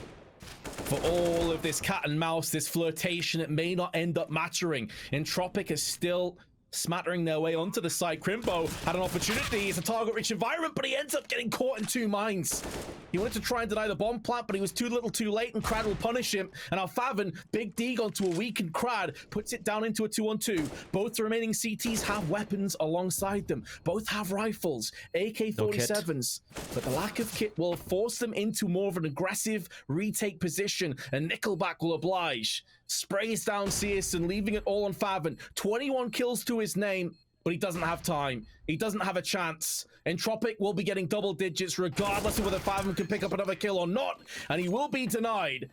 For all of this cat and mouse, this flirtation, it may not end up mattering. Entropiq is still smattering their way onto the side. Crimbo had an opportunity. It's a target-rich environment, but he ends up getting caught in 2 mines. He wanted to try and deny the bomb plant, but he was too little too late, and Crad will punish him. And now Faven, Big D onto a weakened Crad, puts it down into a 2-on-2. Both the remaining CTs have weapons alongside them. Both have rifles, AK-47s, but the lack of kit will force them into more of an aggressive retake position, and Nickelback will oblige. Sprays down CSGO, leaving it all on Faven. 21 kills to his name, but he doesn't have time. He doesn't have a chance. Entropiq will be getting double digits regardless of whether Faven can pick up another kill or not, and he will be denied.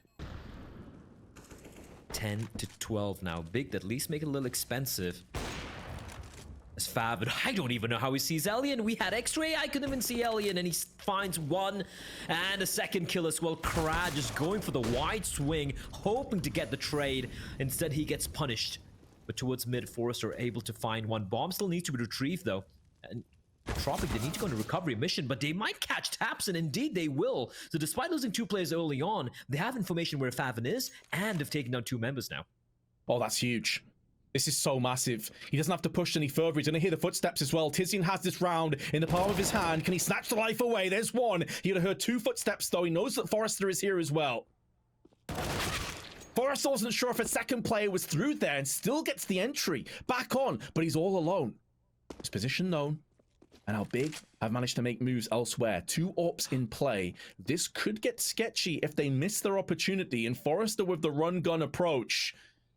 10-12 now. Big, at least make it a little expensive. As Faven, I don't even know how he sees Elian. We had X-ray, I couldn't even see Elian, and he finds 1 and a second kill as well. Crad just going for the wide swing, hoping to get the trade. Instead, he gets punished. But towards mid, Forrester able to find 1 bomb. Still needs to be retrieved, though. And Entropiq, they need to go on a recovery mission, but they might catch tabseN. Indeed, they will. So despite losing 2 players early on, they have information where Faven is, and have taken down 2 members now. Oh, that's huge. This is so massive. He doesn't have to push any further. He's going to hear the footsteps as well. Tizian has this round in the palm of his hand. Can he snatch the life away? There's 1. He would have heard 2 footsteps, though. He knows that Forrester is here as well. Forrester wasn't sure if a second player was through there and still gets the entry back on, but he's all alone. His position known, and how Big have managed to make moves elsewhere. 2 AWPs in play. This could get sketchy if they miss their opportunity, and Forrester with the run-gun approach.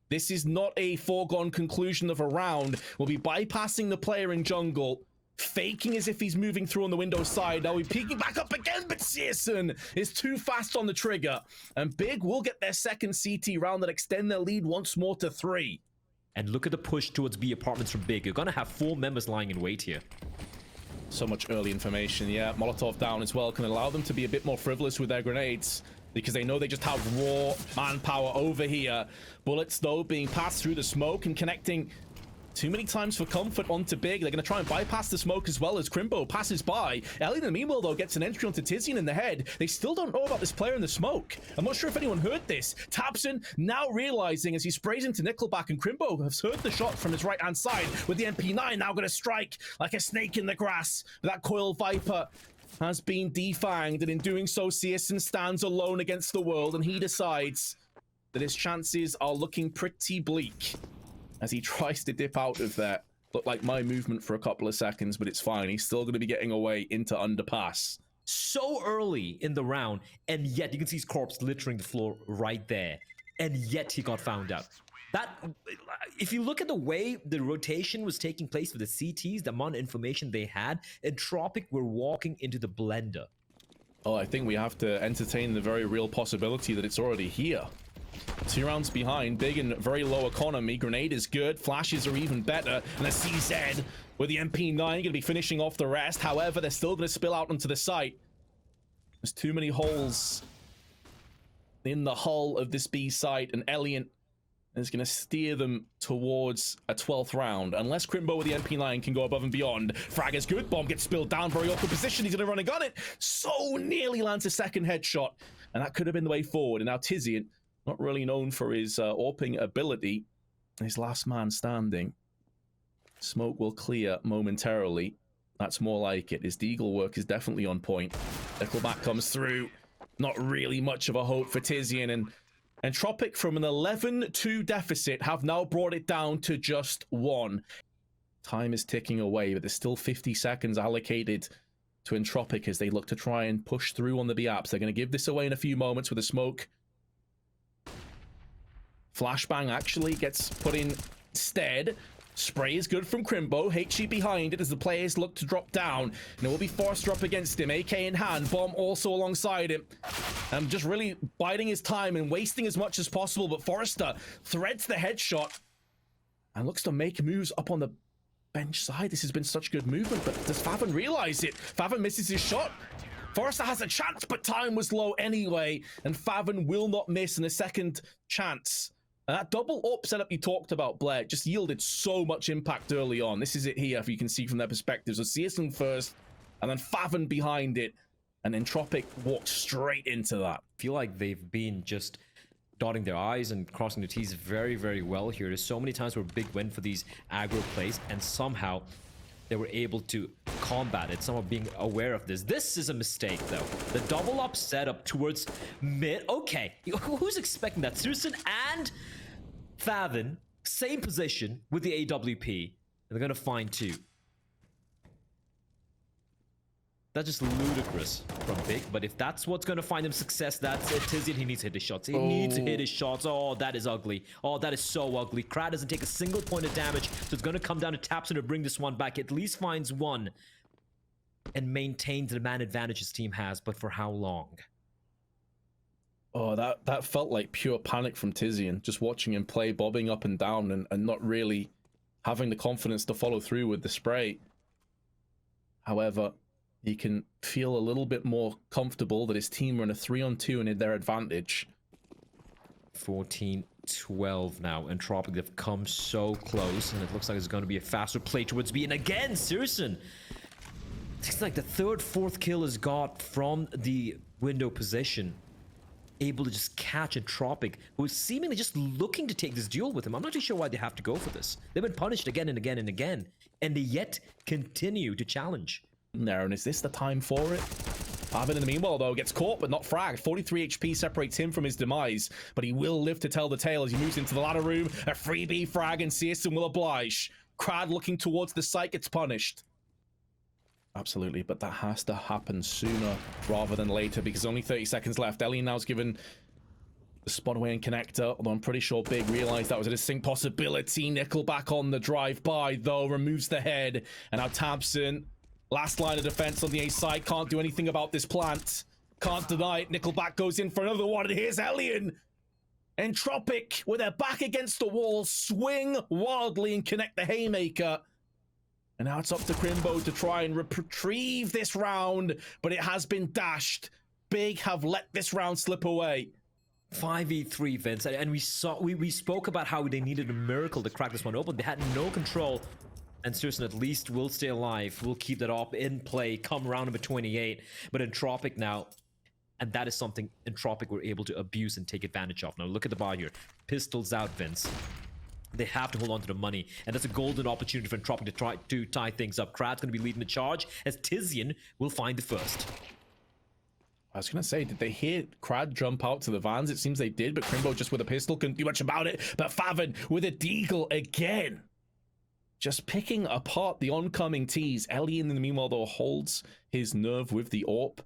This is not a foregone conclusion of a round. We'll be bypassing the player in jungle, faking as if he's moving through on the window side. Now we're peeking back up again, but CSGO is too fast on the trigger. And Big will get their second CT round that extend their lead once more to 3. And look at the push towards B apartments from Big. You're gonna have 4 members lying in wait here. So much early information. Yeah, Molotov down as well can allow them to be a bit more frivolous with their grenades, because they know they just have raw manpower over here. Bullets, though, being passed through the smoke and connecting too many times for comfort onto Big. They're going to try and bypass the smoke as well as Crimbo passes by. Elliot, in the meanwhile, though, gets an entry onto Tizian in the head. They still don't know about this player in the smoke. I'm not sure if anyone heard this. Tabson now realizing as he sprays into Nickelback, and Crimbo has heard the shot from his right-hand side with the MP9 now going to strike like a snake in the grass. That Coil Viper has been defanged, and in doing so, Searson stands alone against the world, and he decides that his chances are looking pretty bleak as he tries to dip out of there. Looked like my movement for a couple of seconds, but it's fine. He's still going to be getting away into Underpass. So early in the round, and yet you can see his corpse littering the floor right there, and yet he got found out. That, if you look at the way the rotation was taking place for the CTs, the amount of information they had, Entropiq were walking into the blender. Oh, I think we have to entertain the very real possibility that it's already here. 2 rounds behind, Big and very low economy. Grenade is good, flashes are even better, and a CZ with the MP9 going to be finishing off the rest. However, they're still going to spill out onto the site. There's too many holes in the hull of this B site, and Elian is going to steer them towards a 12th round. Unless Crimbo with the MP9 can go above and beyond. Frag is good, bomb gets spilled down, very awkward position. He's going to run and gun it. So nearly lands a second headshot, and that could have been the way forward. And now Tizian, not really known for his AWPing ability, his last man standing. Smoke will clear momentarily. That's more like it. His deagle work is definitely on point. Nickelback comes through. Not really much of a hope for Tizian, and Entropiq from an 11-2 deficit have now brought it down to just 1. Time is ticking away, but there's still 50 seconds allocated to Entropiq as they look to try and push through on the B-apps. They're going to give this away in a few moments with a smoke. Flashbang actually gets put in instead. Spray is good from Crimbo. HE behind it as the players look to drop down. And it will be Forrester up against him. AK in hand. Bomb also alongside him. Just really biding his time and wasting as much as possible. But Forrester threads the headshot and looks to make moves up on the bench side. This has been such good movement, but does Favon realize it? Favon misses his shot. Forrester has a chance, but time was low anyway. And Favon will not miss in a second chance. And that double up setup you talked about, Blair, just yielded so much impact early on. This is it here, if you can see from their perspective. So Searson first, and then Favon behind it, and Entropiq walked straight into that. I feel like they've been just dotting their I's and crossing their T's very, very well here. There's so many times where big win for these aggro plays, and somehow they were able to combat it. Somehow being aware of this. This is a mistake, though. The double up setup towards mid. Okay, who's expecting that? Searson and Favon, same position with the AWP, and they're gonna find 2. That's just ludicrous from Big, but if that's what's gonna find him success, that's it. Tizian, he needs to hit his shots. He needs to hit his shots. Oh, that is ugly. Oh, that is so ugly. Krat doesn't take a single point of damage, so it's gonna come down to Tabson to bring this one back. At least finds 1 and maintains the man advantage his team has, but for how long? Oh, that felt like pure panic from Tizian, just watching him play, bobbing up and down, and not really having the confidence to follow through with the spray. However, he can feel a little bit more comfortable that his team are in a 3-on-2 and in their advantage. 14-12 now. Entropiq, they've come so close, and it looks like it's going to be a faster play towards B. And again, Searson, it's like the 3rd, 4th kill is got from the window position. Able to just catch Entropiq, who is seemingly just looking to take this duel with him. I'm not too sure why they have to go for this. They've been punished again and again and again, and they yet continue to challenge. There, and is this the time for it? Favon in the meanwhile, though, gets caught but not fragged. 43 HP separates him from his demise, but he will live to tell the tale as he moves into the ladder room. A freebie frag, and Searson will oblige. Crad looking towards the site gets punished. Absolutely, but that has to happen sooner rather than later, because only 30 seconds left. Ellie now's given the spot away and connector, although I'm pretty sure Big realized that was a distinct possibility. Nickelback on the drive-by, though, removes the head. And now Tabson, last line of defense on the A side, can't do anything about this plant. Can't deny it. Nickelback goes in for another one, and here's Elian. Entropiq, with their back against the wall, swing wildly and connect the haymaker. And now it's up to Crimbo to try and retrieve this round, but it has been dashed. Big have let this round slip away. 5v3, Vince, and we spoke about how they needed a miracle to crack this one open. They had no control, and Serson at least will stay alive. We'll keep that up in play come round number 28. But Entropiq now, and that is something Entropiq were able to abuse and take advantage of. Now look at the bar here. Pistols out, Vince. They have to hold on to the money, and that's a golden opportunity for Entropiq to try to tie things up. Krad's going to be leading the charge, as Tizian will find the first. I was going to say, did they hear Krad jump out to the vans? It seems they did, but Crimbo just with a pistol couldn't do much about it. But Favin with a deagle again. Just picking apart the oncoming tees. Elian, in the meanwhile, though, holds his nerve with the AWP.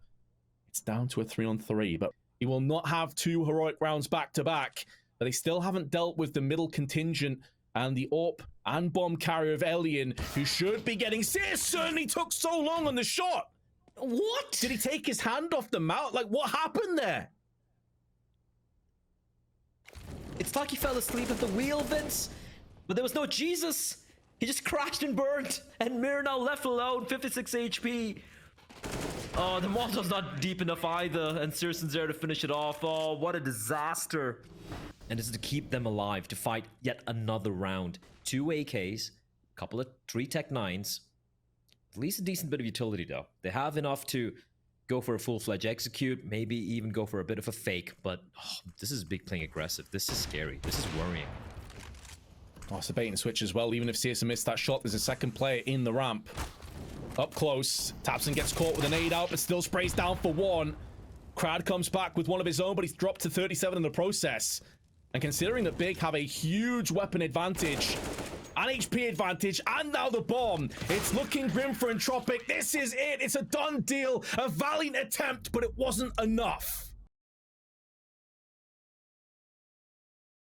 It's down to a 3-on-3, but he will not have 2 heroic rounds back-to-back. But they still haven't dealt with the middle contingent and the AWP and bomb carrier of Elian, who should be getting... It certainly took so long on the shot. What? Did he take his hand off the mount? Like, what happened there? It's like he fell asleep at the wheel, Vince. But there was no Jesus. He just crashed and burned. And Mir now left alone, 56 HP. Oh, the Molotov's not deep enough either. And Serson's there to finish it off. Oh, what a disaster. And this is to keep them alive, to fight yet another round. 2 AKs, couple of 3 Tech 9s. At least a decent bit of utility, though. They have enough to go for a full-fledged execute, maybe even go for a bit of a fake, but this is big playing aggressive. This is scary. This is worrying. Oh, it's a bait and switch as well. Even if CSGO missed that shot, there's a second player in the ramp. Up close. Tapson gets caught with an nade out, but still sprays down for 1. Krad comes back with one of his own, but he's dropped to 37 in the process. And considering that Big have a huge weapon advantage, an HP advantage, and now the bomb, it's looking grim for Entropiq. This is it. It's a done deal. A valiant attempt, but it wasn't enough.